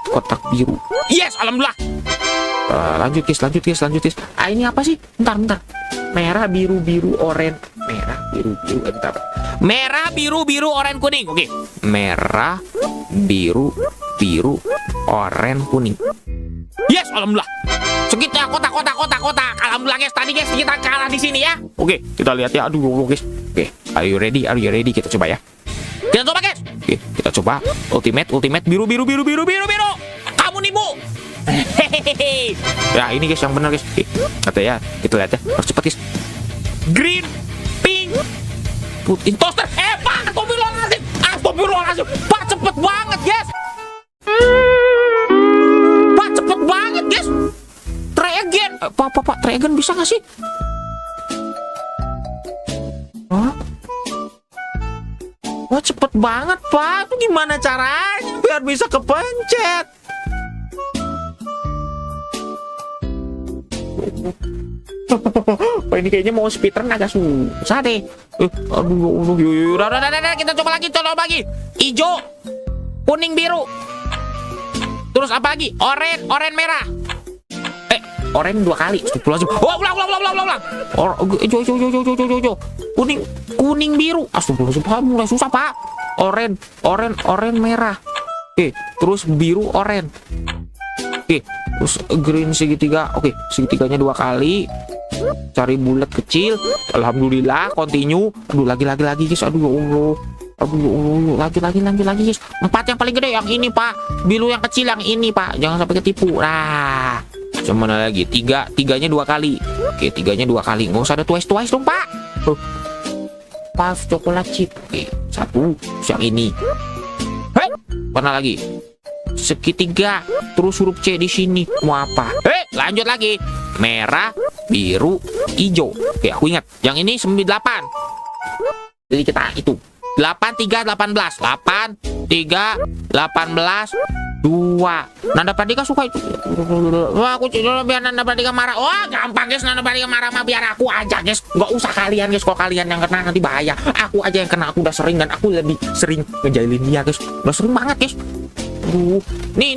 Kotak biru. Yes, alhamdulillah. Lanjut guys. Ini apa sih? Bentar. Merah, biru, oranye. Merah, biru, oranye, kuning. Oke. Merah, biru, oranye, kuning. Yes, alhamdulillah. Segitiga kotak. Alhamdulillah, guys. Tadi, guys, kita kalah di sini ya. Oke, kita lihat ya. Aduh, guys. Oke, are you ready? Kita coba ya. Kita coba, guys. Oke, kita coba. Ultimate, biru. Kamu nih, Bu. Hehehe. Ya, ini guys yang benar, guys. Oke, kata ya. Kita lihat ya. Harus cepat, guys. Green, pink, putih, toaster. Pak, astagfirullahaladzim. Pak, cepet banget, guys. Pak, cepet banget, guys. Try again. Pak, try again bisa nggak sih? Hah? Wah, cepet banget, Pak. Itu gimana caranya biar bisa kepencet? Pak, ini kayaknya mau speedrun agak susah deh. Aduh, udah, kita coba lagi. Hijau, kuning, biru. Terus apa lagi? Oranye, merah. Oranye 2 kali. Ulang. Hijau. Kuning, biru. Astagfirullah, mulai susah, Pak. Oranye, merah. Terus biru, oranye. Terus green segitiga. Segitiganya 2 kali. Cari bulat kecil. Alhamdulillah, continue. Aduh, lagi guys. Aduh, ya Allah. Lagi guys. 4 yang paling gede yang ini, Pak. Biru yang kecil yang ini, Pak. Jangan sampai ketipu. Nah, Mana lagi? Tiganya 2 kali. Oke, 3-nya 2 kali. Nggak usah ada twice dong, Pak. puff coklat chip. Oke, satu. Yang ini. Hei, mana lagi? Segitiga. Terus huruf C di sini. Mau apa? Lanjut lagi. Merah, biru, hijau. Oke, aku ingat. Yang ini 98. Jadi kita itu 83 18 8 3 18 2. Nanda Pradika suka itu. Wah, aku biar Nanda Pradika marah. Wah, gampang guys, Nanda Pradika marah mah biar aku aja guys. Nggak usah kalian guys, kalau kalian yang kena nanti bahaya. Aku aja yang kena, aku udah sering dan aku lebih sering ngejailin dia guys. Udah sering banget guys. Nih,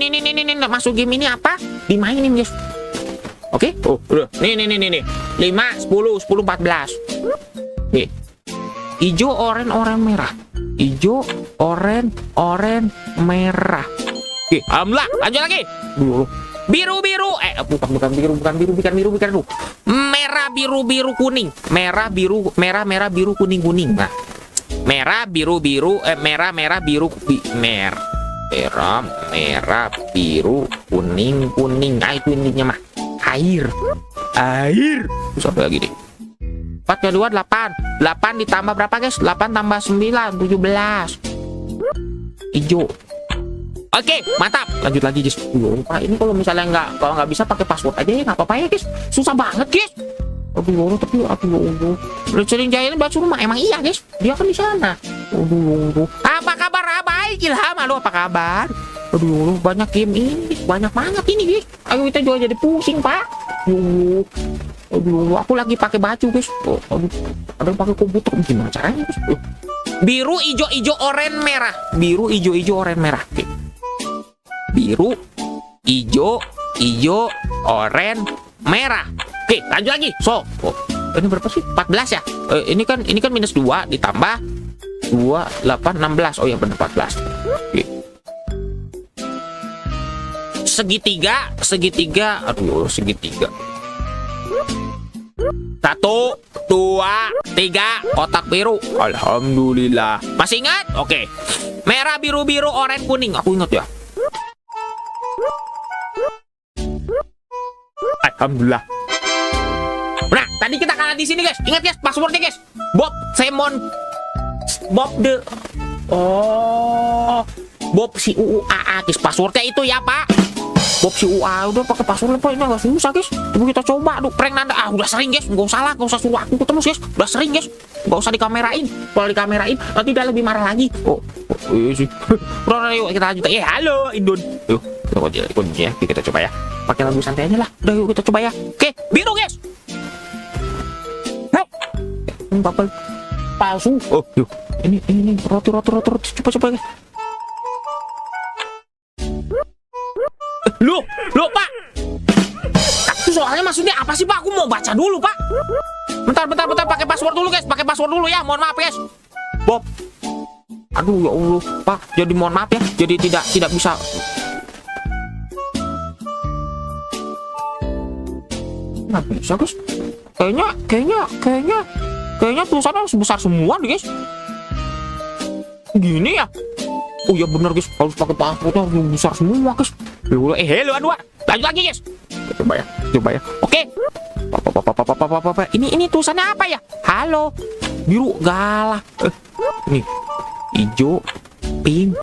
masuk game ini apa? Dimainin guys. Oke? Oh, udah. Nih. 5 10 10 14. Nih. Hijau, oranye, merah. Hijau, oranye, merah. Oke, alhamdulillah. Lanjut lagi. Biru. Bukan biru. Merah, biru, kuning. Merah, biru, kuning. Nah. Merah, biru, merah, biru, merah, biru, kuning. Nah, itu intinya mah. Air. Terus apa lagi nih? 4 ke 2 8. 8 ditambah berapa guys? 8 tambah 9 17. Hijau. Oke, mantap. Lanjut lagi guys. Pak, ini kalau misalnya nggak bisa pakai password aja ya, nggak apa-apa ya guys. Susah banget guys. Tapi udah sering jahilin baju rumah. Emang iya guys, dia kan di sana. Apa kabar? Baik Ilham, halo, apa kabar? Banyak game ini, banyak banget ini guys. Ayo kita juga jadi pusing pak. Aku lagi pakai baju guys. Ada pakai komputer, gimana caranya guys? Biru, hijau, oranye, merah. Biru, hijau, oranye, merah. Oke. Biru, hijau, oranye, merah. Oke, lanjut lagi. Ini berapa sih? 14 ya? Ini kan minus 2 ditambah 2 8 16. Oh ya benar 14. Oke. Segitiga. Aduh, segitiga. 1 2 3 kotak biru. Alhamdulillah. Masih ingat? Oke. Merah, biru, oranye, kuning. Aku ingat ya. Alhamdulillah. Nah, tadi kita kalah di sini guys. Ingat guys, passwordnya guys. Bob Bob si UUAA guys. Passwordnya itu ya pak. Bob si UUAA. Udah pakai password apa? Ini agak susah guys. Coba kita coba. Prank Nanda. Udah sering guys. Nggak usah lah. Nggak usah suruh aku terus guys. Udah sering guys. Nggak usah dikamerain. Kalau dikamerain nanti dia lebih marah lagi. Iya sih. Udah, yuk kita lanjut. Halo Indon. Yuk kita kuncinya. Kita coba ya. Pakai lagu santai aja lah. Udah yuk kita coba ya. Oke, biru guys. Papel palsu. Yuk. Ini roti. Coba guys. Loh, Pak. Itu soalnya maksudnya apa sih, Pak? Aku mau baca dulu, Pak. Bentar. Pakai password dulu, guys. Pakai password dulu ya. Mohon maaf, guys. Bob. Aduh, ya Allah, Pak. Jadi mohon maaf ya. Jadi tidak bisa. Nggak bisa, guys. Kayaknya tulisannya harus besar semua nih, guys. Gini ya. Oh ya benar guys, harus pakai passwordnya harus besar semua guys. Hello aduh. Lanjut lagi guys. Coba ya. Oke. Ini tulisannya apa ya? Halo. Biru galah. Ini hijau, pink,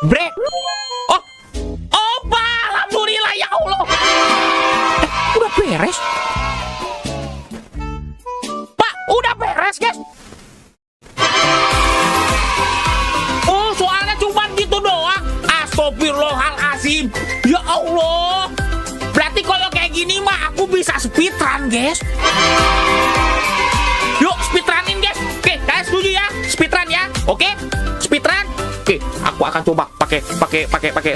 black. Pak, alhamdulillah ya Allah. Udah beres. Pak, udah beres guys. Soalnya cuma gitu doang. Astagfirullahaladzim. Ya Allah. Berarti kalau kayak gini mah aku bisa speedrun guys. Yuk speedrunin guys. Oke, kalian setuju ya? Speedrun ya. Oke, speedrun. Oke, aku akan coba pakai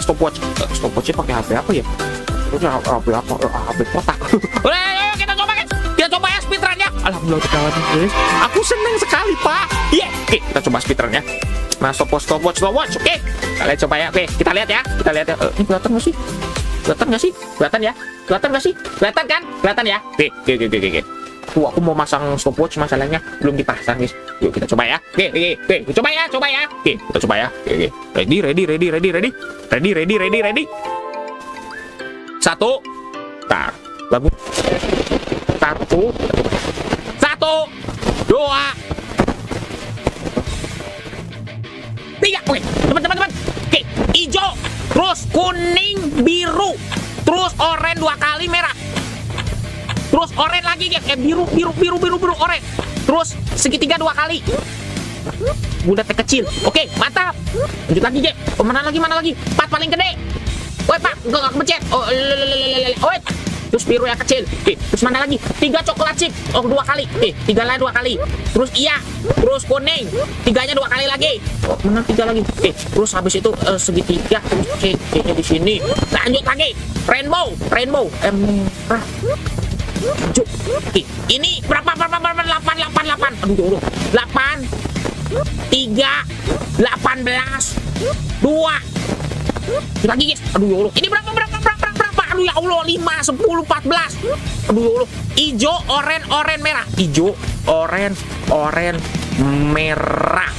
stopwatch. Stopwatchnya pakai HP apa ya? HP kotak. Udah, ayo kita coba guys. Kita coba ya speedrun ya. Alhamdulillah guys. Aku seneng sekali pak. Iya. Oke, kita coba speedrun ya. Nah, stopwatch. Oke. Kalian coba ya. Oke, kita lihat ya. Ini kelihatan nggak sih? Kelihatan ya? Kelihatan kan? Kelihatan ya? Oke. Aku mau masang stopwatch, masalahnya belum dipasang, guys. Yuk kita coba ya. Oke. Coba ya. Oke, kita coba ya. Oke. Ready. 1. Tar. Lagu. 1. 2. 3. Oke, cepat. Oke, hijau, terus kuning, biru, terus oranye 2 kali, merah. Terus oranye lagi, guys. Biru, oranye. Terus segitiga 2 kali. Bulatnya kecil. Oke, mantap. Lanjut lagi, guys. Oh, mana lagi? 4 paling gede. Woi, Pak, enggak kepencet. Oh, woi. Terus biru yang kecil. Terus mana lagi? 3 coklat chip. Oh, 2 kali. 3 lagi 2 kali. Terus iya. Terus kuning. 3-nya 2 kali lagi. Oh, mana 3 lagi? Terus habis itu segitiga. Terus C-nya di sini. Lanjut lagi. Rainbow. Merah. Lanjut. Ini berapa? 8. Aduh. 8 3 18 2 lagi, guys. Aduh ya Allah. Ini berapa? Aduh ya Allah, 5 10 14. Aduh ya Allah. Hijau, oranye, merah. Hijau, oranye, merah.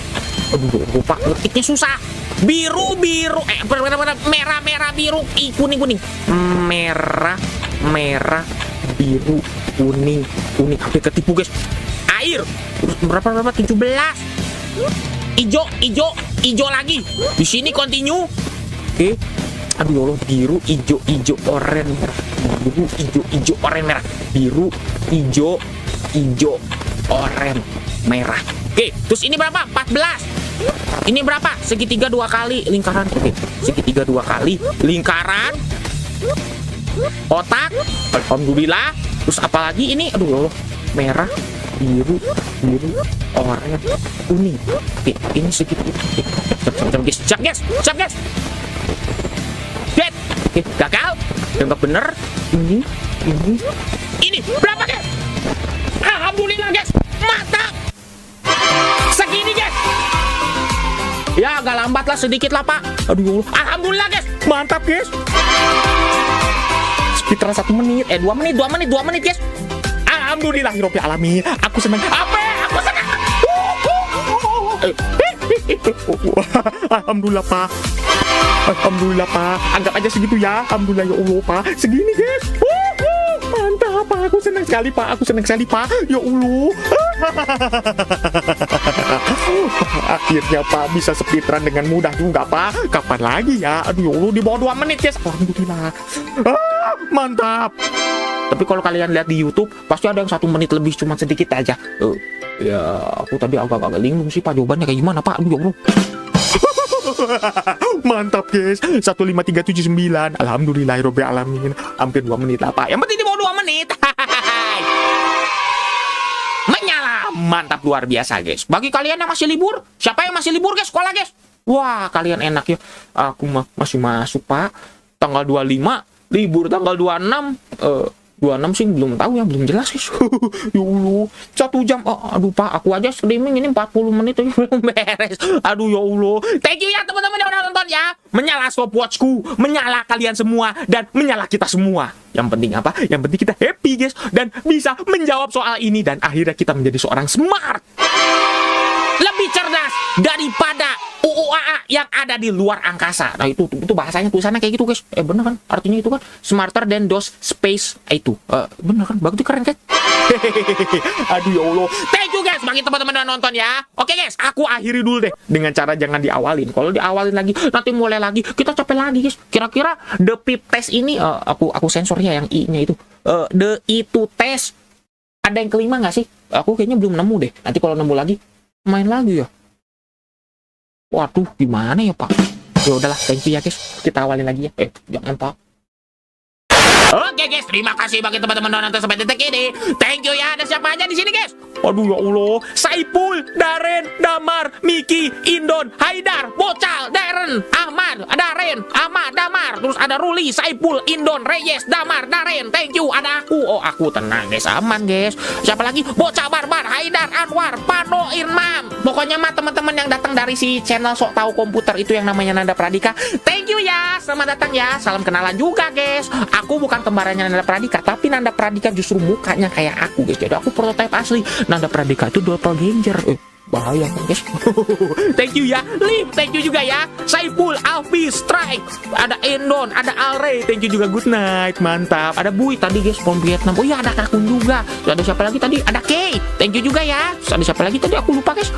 Aduh ya Allah, Pak. Ngetiknya susah. Biru, merah, biru, kuning. Merah, biru, kuning. Hampir ketipu, guys. Air. Berapa? 17. Hijau lagi. Di sini continue. Oke. Aduh ya Allah, biru, hijau, oranye, merah. Biru, hijau, oranye, merah. Biru, hijau, oranye, merah. Oke, terus ini berapa? 14. Ini berapa? Segitiga 2 kali lingkaran. Oke, segitiga 2 kali lingkaran. Otak. Alhamdulillah. Terus apa lagi ini? Aduh ya Allah. Merah, biru, oranye, kuning. Oke, ini segitiga. Siap, guys. Oke, gagal. Tembak bener. Ini berapa, guys? Alhamdulillah, guys. Mantap. Segini, guys. Ya, agak lambat lah sedikit lah, Pak. Aduh, alhamdulillah, guys. Mantap, guys. Speedrun 1 menit. 2 menit, guys. Alhamdulillahirabbil alamin. Aku senang. Aku senang. Alhamdulillah, Pak. Anggap aja segitu ya. Alhamdulillah ya Allah, Pak. Segini, guys. Mantap, Pak. Aku senang sekali, Pak. Ya Allah. Akhirnya, Pak, bisa speedrun dengan mudah juga, Pak. Kapan lagi ya? Aduh ya Allah, di bawah 2 menit, guys. Alhamdulillah. Mantap. Tapi kalau kalian lihat di YouTube, pasti ada yang 1 menit lebih, cuma sedikit aja. Ya, aku tadi agak linglung sih, Pak. Jawabannya kayak gimana, Pak? Aduh ya Allah. Mantap, guys. 15379. Alhamdulillahirabbil alamin. Hampir 2 menit lah, Pak. Yang penting di bawah 2 menit. Menyala. Mantap, luar biasa, guys. Bagi kalian yang masih libur, siapa yang masih libur, guys? Sekolah, guys. Wah, kalian enak ya. Aku masih masuk, Pak. Tanggal 25 libur, tanggal 26 26 sih belum tahu ya, belum jelas, guys. Ya Allah, 1 jam. Aduh, Pak, aku aja streaming ini 40 menit aja belum beres. Aduh ya Allah. Thank you ya teman-teman yang udah nonton ya. Menyala stopwatchku, menyala kalian semua, dan menyala kita semua. Yang penting apa? Yang penting kita happy, guys, dan bisa menjawab soal ini, dan akhirnya kita menjadi seorang smart. Lebih cerdas daripada UUAA yang ada di luar angkasa. Nah, itu bahasanya, tulisannya kayak gitu, guys. Bener kan? Artinya itu kan smarter than those space itu. Bener kan? Bagus, keren kan? Aduh ya Allah. Thank you, guys, bagi teman-teman yang nonton ya. Oke, guys, aku akhiri dulu deh dengan cara jangan diawalin. Kalau diawalin lagi, nanti mulai lagi, kita capek lagi, guys. Kira-kira The Pip Test ini aku sensor ya yang I-nya itu. The itu test ada yang kelima nggak sih? Aku kayaknya belum nemu deh. Nanti kalau nemu lagi main lagi ya. Waduh, gimana ya, Pak? Ya udahlah, thank you ya, guys. Kita awalin lagi ya. Jangan, Pak. Oke, guys, terima kasih bagi teman-teman yang nonton sampai detik ini. Thank you ya. Ada siapa aja di sini, guys? Aduh ya Allah. Saipul, Daren, Damar, Miki, Indon, Haidar, Bocal, Daren, Ahmad, Daren, Ahmad, Damar. Terus ada Ruli, Saipul, Indon, Reyes, Damar, Daren. Thank you. Ada aku. Oh, aku tenang, guys. Aman, guys. Siapa lagi? Bocal, Barbar, Haidar, Anwar, Pano, Irmam. Pokoknya mah teman-teman yang datang dari si channel Sok Tahu Komputer itu yang namanya Nanda Pradika. Thank you ya. Selamat datang ya. Salam kenalan juga, guys. Aku bukan kembarannya Nanda Pradika, tapi Nanda Pradika justru mukanya kayak aku, guys. Jadi aku prototipe asli. Nanda Pradika itu doppelganger. Bahaya kan, guys. Thank you ya. Lim, thank you juga ya. Saiful, Alfi, Strike, ada Endon, ada Alre. Thank you juga, good night. Mantap. Ada Bui tadi, guys, from Vietnam. Oh iya, ada Kakun juga. Terus ada siapa lagi tadi? Ada Kay. Thank you juga ya. Terus ada siapa lagi tadi? Aku lupa, guys.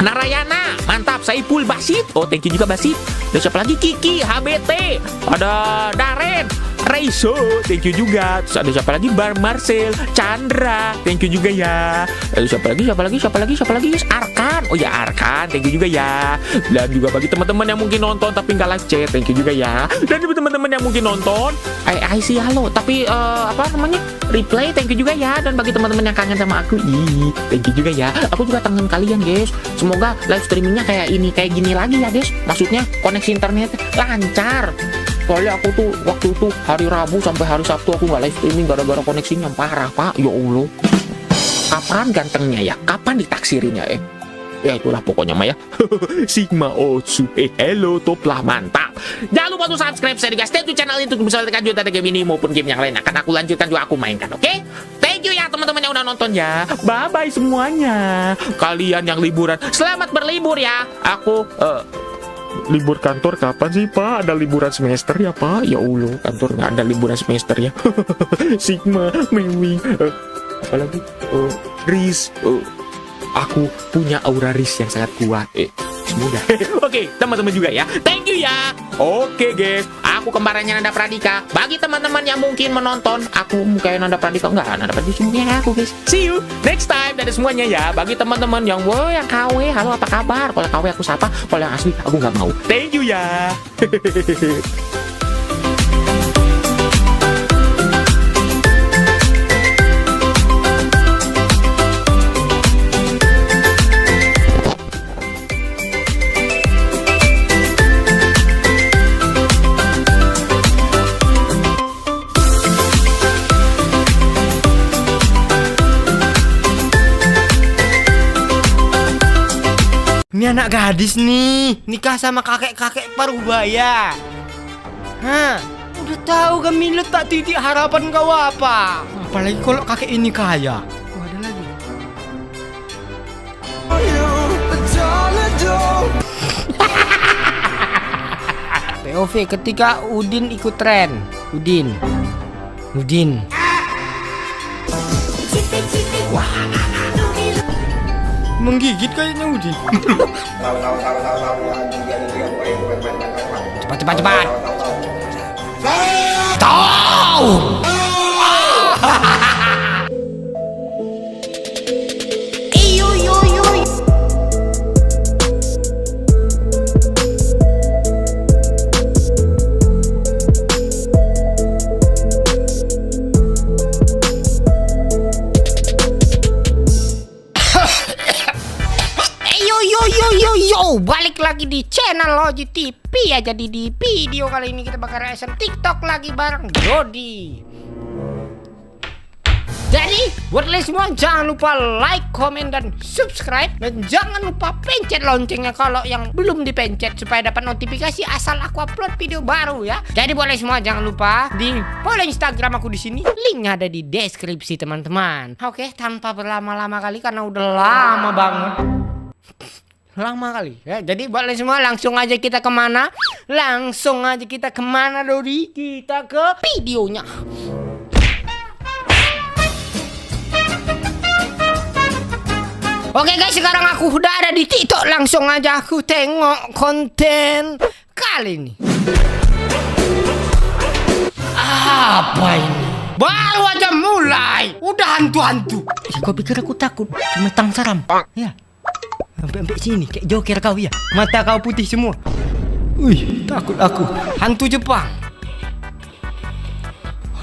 Narayana, mantap. Saiful Basit, oh thank you juga Basit. Dan siapa lagi? Kiki, HBT, ada Daren, Reiso, thank you juga. Terus ada siapa lagi? Marcel, Chandra, thank you juga ya. Lalu siapa lagi? Arkan, oh ya Arkan, thank you juga ya. Dan juga bagi teman-teman yang mungkin nonton tapi nggak live chat, thank you juga ya. Dan bagi teman-teman yang mungkin nonton, I see halo, tapi replay, thank you juga ya. Dan bagi teman-teman yang kangen sama aku, thank you juga ya. Aku juga kangen kalian guys. Semoga live streamingnya kayak gini lagi ya guys. Maksudnya koneksi internet lancar. Soalnya aku tuh waktu itu hari Rabu sampai hari Sabtu aku nggak live streaming gara-gara koneksinya parah pak. Ya Allah. Kapan gantengnya ya? Kapan ditaksirinya Ya itulah pokoknya Maya. Sigma Otsu. Hello top lah mantap. Jangan lupa untuk subscribe saya guys. Stay tune channel ini untuk bisa lihat juga game ini maupun game yang lain akan aku lanjutkan juga aku mainkan. Oke? Thank you ya teman-teman yang udah nonton ya. Bye bye semuanya. Kalian yang liburan, selamat berlibur ya. Aku libur kantor kapan sih Pak? Ada liburan semester ya Pak? Ya Allah, kantor nggak ada liburan semester ya. Sigma, Mewi, apalagi Riz. Aku punya aura Riz yang sangat kuat. Semoga. Oke, teman-teman juga ya. Thank you ya. Oke guys, aku kembarannya Nanda Pradika. Bagi teman-teman yang mungkin menonton, aku mukanya Nanda Pradika. Enggak, Nanda Pradika mukanya aku guys. See you next time dari semuanya ya. Bagi teman-teman yang yang KW, halo apa kabar? Kalau KW aku sapa, kalau yang asli aku nggak mau. Thank you ya. Ini anak gadis nih, nikah sama kakek-kakek parubaya. Hah, udah tahu Gamila tak titik harapan kau apa? Apalagi kalau kakek ini kaya. Oh, ada lagi. POV ketika Udin ikut tren. Udin. Wah. Menggigit kayaknya Udin. Cepat. Tahu. Balik lagi di channel Logi TV ya. Jadi di video kali ini kita bakal reaction TikTok lagi bareng Dodi. Jadi buat kalian semua jangan lupa like, komen, dan subscribe. Dan jangan lupa pencet loncengnya kalau yang belum dipencet supaya dapat notifikasi asal aku upload video baru ya. Jadi buat kalian semua jangan lupa di follow Instagram aku di sini. Linknya ada di deskripsi teman-teman. Oke, tanpa berlama-lama kali karena udah lama banget. Lama kali ya. Jadi buat kalian semua langsung aja kita kemana? Dodi? Kita ke videonya. Oke guys, sekarang aku udah ada di TikTok. Langsung aja aku tengok konten kali ini. Apa ini? Baru aja mulai udah hantu-hantu. Kau pikir aku takut? Cuma tang seram. Ya. Sampai sini kayak Joker kau ya. Mata kau putih semua. Wih, takut aku. Hantu Jepang.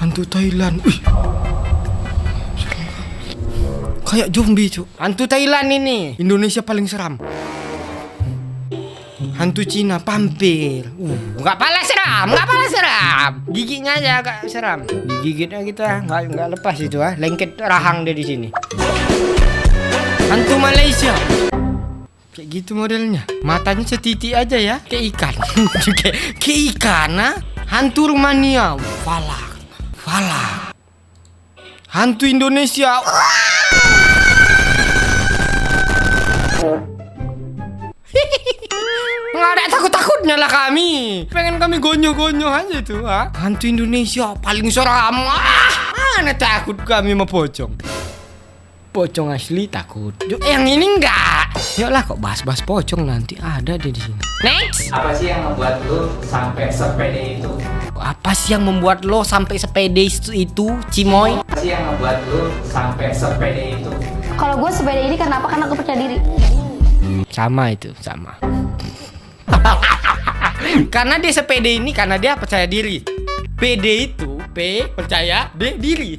Hantu Thailand. Wih. Kayak zombie, Cuk. Hantu Thailand ini. Indonesia paling seram. Hantu Cina pampir. Enggak pala seram. Giginya aja agak seram. Digigitnya kita enggak lepas itu ah. Lengket rahang dia di sini. Hantu Malaysia. Kayak gitu modelnya. Matanya setitik aja ya. Kayak ikan. Kayak ikan ah. Hantu Rumania. Falak. Hantu Indonesia. Nggak ada takut-takutnya lah kami. Pengen kami gonyo-gonyo aja tuh ah. Hantu Indonesia paling seram. Mana takut kami sama pocong. Pocong asli takut. Yang ini enggak. Yuklah, kok bahas-bahas pocong nanti ada deh di sini. Next. Apa sih yang membuat lu sampai sepede itu? Apa sih yang membuat lo sampai sepede itu, Cimoy? Apa sih yang membuat lu sampai sepede itu? Kalau gue sepeda ini kenapa? Karena gue percaya diri. Sama itu, sama. Karena dia sepede ini karena dia percaya diri. PD itu percaya diri.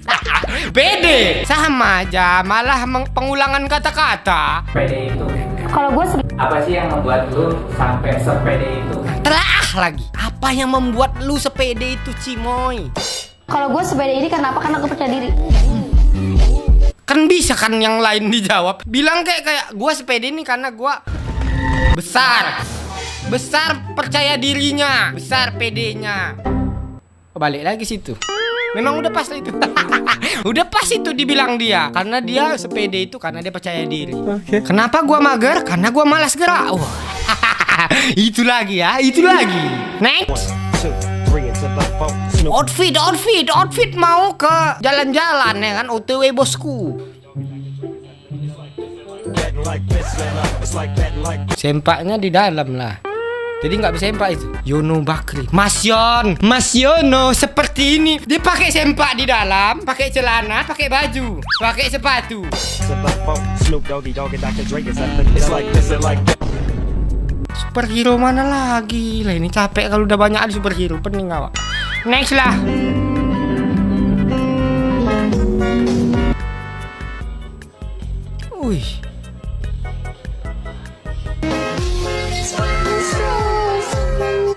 PD sama aja, malah pengulangan kata-kata. Sepede itu. Kalau gue Apa sih yang membuat lu sampai sepede itu? Telah lagi. Apa yang membuat lu sepede itu, Cimoy? kalau gue sepeda ini kenapa? Karena gue percaya diri. Kan bisa kan yang lain dijawab. Bilang kayak gua sepede ini karena gua besar percaya dirinya, besar PD-nya. Balik lagi situ. Memang udah pas itu. Udah pas itu dibilang dia. Karena dia sepede itu karena dia percaya diri. Kenapa gua mager? Karena gua malas gerak. Wah. Itu lagi ya, itu lagi. Next. Outfit mau ke jalan-jalan ya kan, OTW bosku. Sempaknya di dalam lah. Jadi nggak bisa sempak itu. Yono Bakri, Mas Yono seperti ini. Dia pakai sempak di dalam, pakai celana, pakai baju, pakai sepatu. Superhero mana lagi? Lah ini capek kalau udah banyak ada superhero, pening awak. Next lah. Wih.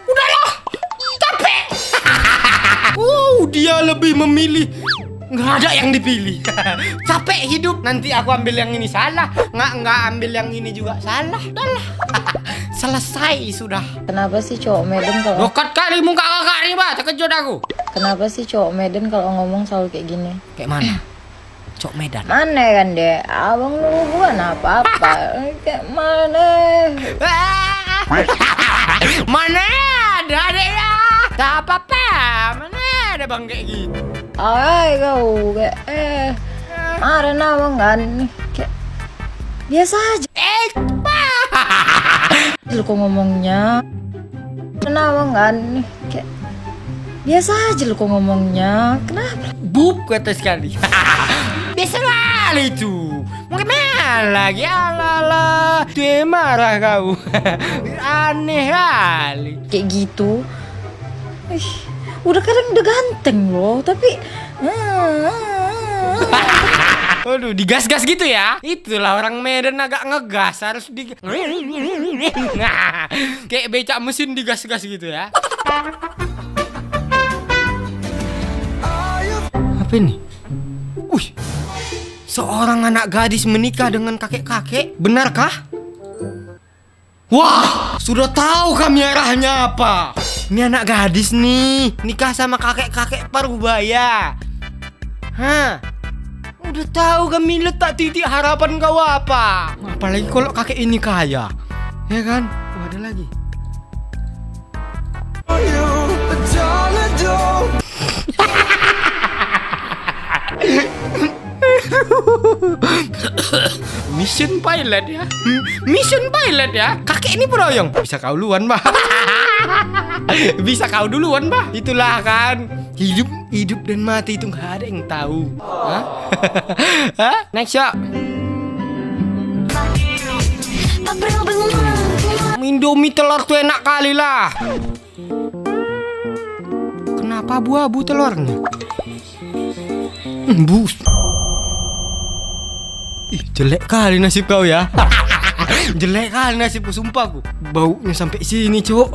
Udahlah. Capek. Dia lebih memilih. Nggak ada yang dipilih. Capek hidup. Nanti aku ambil yang ini salah. Nggak ambil yang ini juga salah. Udahlah. Selesai sudah. Kenapa sih cowok Medan kalau Lokat kali muka kakak nih, Pak. Terkejut aku. Kenapa sih cowok Medan kalau ngomong selalu kayak gini? Kayak mana? Cok Medan. Mana kan deh, abang lu bukan apa-apa. Kayak mana? Mana ada adeknya? Tak apa-apa. Mana ada bang kayak gitu? Ay kau kayak ada abang kan kayak biasa aja. Lu kok ngomongnya? Kenapa kan kayak biasa aja lu kok ngomongnya. Kenapa? Bub kata sekali. Biasa kali itu. Mungkin lagi ala dia marah kau. Aneh kali. Kayak gitu. Ih, udah kadang udah ganteng loh, tapi Aduh, digas-gas gitu ya. Itulah orang Medan agak ngegas, harus di kayak becak mesin digas-gas gitu ya. Apa ini? Wih, seorang anak gadis menikah dengan kakek-kakek, benarkah? Wah, sudah tahu kami arahnya apa. Ini anak gadis nih, nikah sama kakek-kakek Parubaya. Hah? Udah tahu kami letak titik harapan kau apa. Apalagi kalau kakek ini kaya, ya kan? Oh, ada lagi. Mission pilot ya. Mission pilot ya. Kakek ini beroyong. Bisa kau duluan, Bah. Bisa kau duluan, Bah. Itulah kan. Hidup dan mati itu nggak ada yang tahu. Hah? Hah? Next ya. Indomie telur tuh enak kali lah. Kenapa abu-abu telurnya? Bus. Ih, jelek kali nasib kau ya. Jelek kali nasibku, sumpah ku. Baunya sampai sini, Cuk.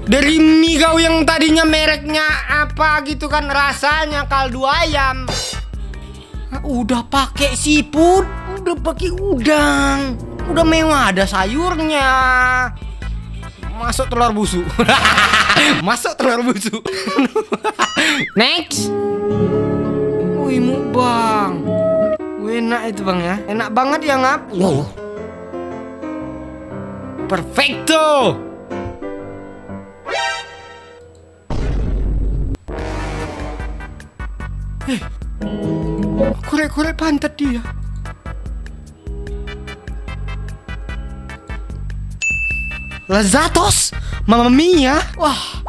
Dari mie kau yang tadinya mereknya apa gitu kan, rasanya kaldu ayam. Udah pakai seafood, udah pakai udang. Udah mewah, ada sayurnya. Masuk telur busuk. Masuk telur busuk. Next. Wih, mukbang. Enak itu bang ya, enak banget ya ngap. Wow. Perfecto. Korek-korek pantat dia. Lazatos, Mamma Mia. Wah.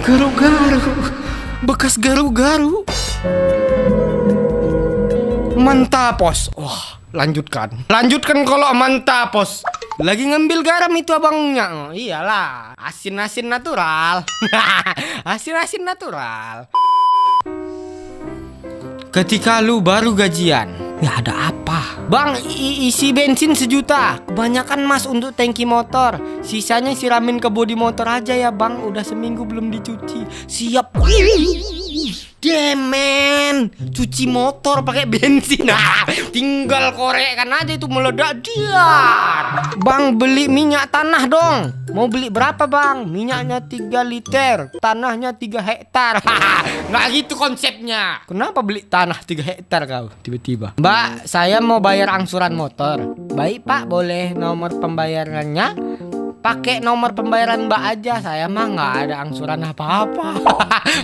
Garu-garu, bekas garu-garu. Mantapos. Wah, lanjutkan. Lanjutkan kalau mantapos. Lagi ngambil garam itu abangnya. Oh, iyalah, asin-asin natural. Asin-asin natural. Ketika lu baru gajian, ya ada apa? Bang, isi bensin 1 juta. Kebanyakan mas untuk tangki motor. Sisanya siramin ke bodi motor aja ya bang. Udah seminggu belum dicuci. Siap. Demen, cuci motor pakai bensin. Tinggal korekkan aja itu meledak diar. Bang, beli minyak tanah dong. Mau beli berapa bang? Minyaknya 3 liter, tanahnya 3 hektar. Nggak gitu konsepnya. Kenapa beli tanah 3 hektar kau tiba-tiba? Mbak, saya mau bayar angsuran motor. Baik pak, boleh nomor pembayarannya? Pakai nomor pembayaran mbak aja. Saya mah nggak ada angsuran apa-apa.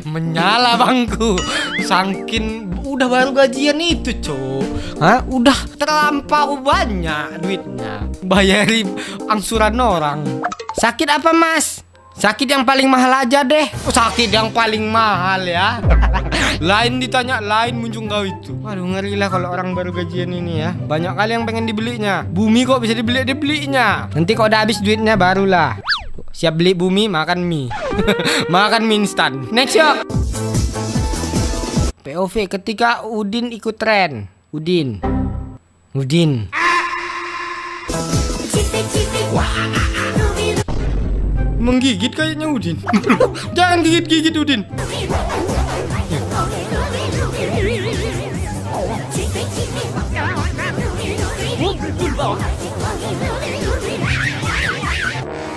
Menyala bangku. Sangkin udah baru gajian itu cok. Hah? Udah terlampau banyak duitnya bayari angsuran orang. Sakit apa mas? Sakit yang paling mahal aja deh. Oh, sakit yang paling mahal ya. Lain ditanya, lain muncul kau itu. Waduh, ngeri lah kalau orang baru gajian ini ya. Banyak kali yang pengen dibelinya. Bumi kok bisa dibelinya. Nanti kok udah habis duitnya barulah siap beli bumi, makan mie. Makan mie instan. Next yuk. POV ketika Udin ikut tren. Udin. Menggigit kayaknya Udin. Jangan gigit-gigit Udin.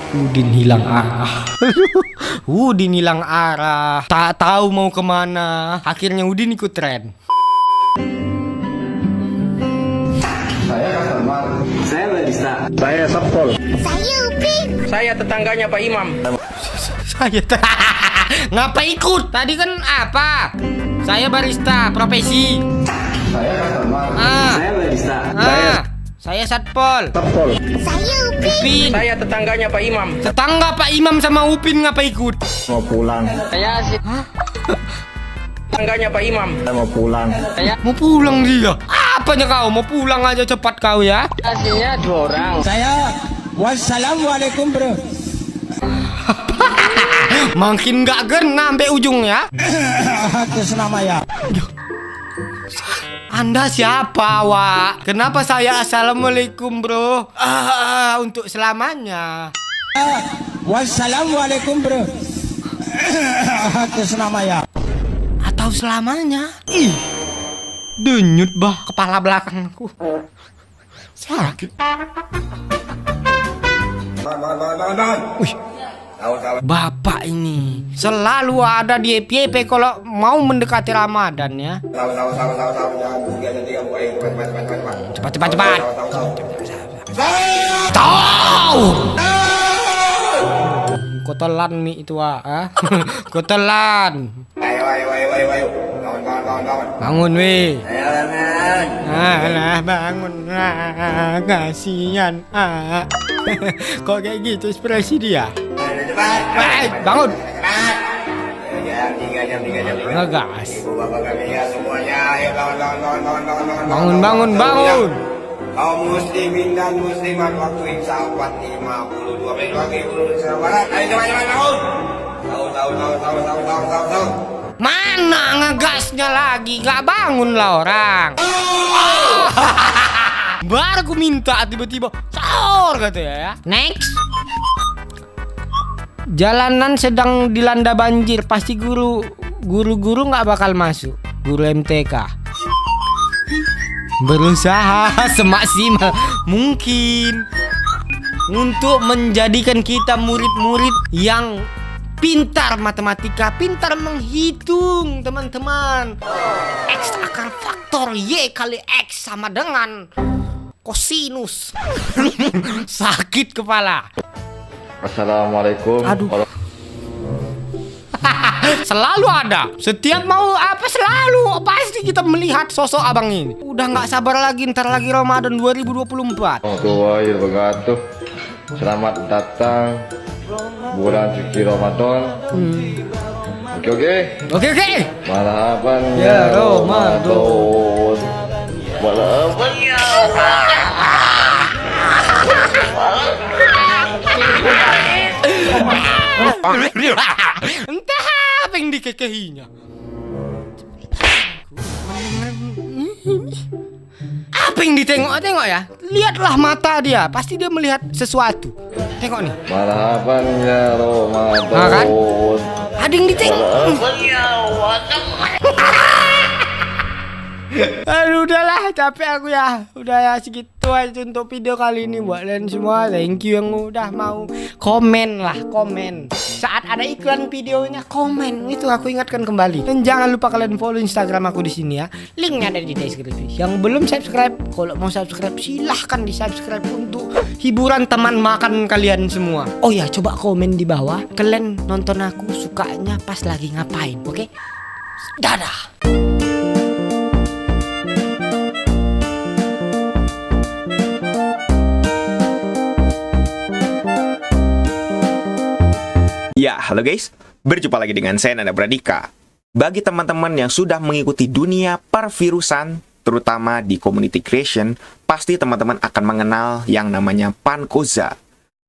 Udin hilang arah. Udin hilang arah. Tak tahu mau kemana. Akhirnya Udin ikut tren. Saya barista. Saya Sapol. Saya tetangganya Pak Imam. Saya ngapa ikut? Tadi kan apa? Saya barista, profesi. Saya customer. Saya barista. Saya satpol. Sapol. Upin. Saya tetangganya Pak Imam. Tetangga Pak Imam sama Upin ngapa ikut? Mau pulang. Saya tetangganya Pak Imam. Saya mau pulang. Mau pulang dia. Apanya kau? Mau pulang aja cepat kau ya. Hasilnya 2 orang. Saya wassalamualaikum bro. Makin gak kena sampai ujung ya. Atas nama ya. Anda siapa Wak? Kenapa saya assalamualaikum bro? Untuk selamanya. Wassalamualaikum bro. Atas nama ya. Atau selamanya? Ih, denyut bah kepala belakangku. Sakit. Wih, bapak ini selalu ada di FYP kalau mau mendekati Ramadan ya. Cepat. Tahu. Kotolan mi itu kotolan. Ayo. Bangun weh. Alah bangun lah, kasihan. Kok kayak gitu ekspresi dia? Bangun. Ngegas. Bangun. Kaum muslimin dan muslimat waktu Insya 4.52 menit lagi Indonesia Barat. Ayo cepat tahu. Mana ngegasnya lagi? Gak bangun lah orang. Baru aku minta tiba-tiba sahur katanya ya. Next. Jalanan sedang dilanda banjir. Pasti guru-guru nggak bakal masuk. Guru MTK berusaha semaksimal mungkin untuk menjadikan kita murid-murid yang pintar matematika, pintar menghitung teman-teman. X akar faktor Y kali X sama dengan kosinus. Sakit kepala. Assalamualaikum. Aduh. Selalu ada. Setiap mau apa selalu pasti kita melihat sosok abang ini. Udah nggak sabar lagi, ntar lagi Ramadan 2024. Warahmatullahi wabarakatuh. Selamat datang bulan suci Ramadan. Oke. Marhaban Ya Ramadan. Marhaban ya. Entah apa yang dikekehinya. Apa yang ditengok-tengok ya? Lihatlah mata dia, pasti dia melihat sesuatu. Tengok nih. Marhaban ya Ramadan. Nah, kan? Ada yang ditengok. Aduh, udahlah, capek aku ya. Udah ya, segitu aja untuk video kali ini buat kalian semua. Thank you yang udah mau komen lah, komen. Saat ada iklan videonya, komen. Itu aku ingatkan kembali. Dan jangan lupa kalian follow Instagram aku di sini ya. Linknya ada di deskripsi. Yang belum subscribe, kalau mau subscribe silahkan di subscribe untuk hiburan teman makan kalian semua. Oh ya, coba komen di bawah. Kalian nonton aku sukanya pas lagi ngapain, oke? Dadah. Ya, halo guys. Berjumpa lagi dengan saya Nanda Pradika. Bagi teman-teman yang sudah mengikuti dunia pervirusan, terutama di community creation, pasti teman-teman akan mengenal yang namanya Pankoza.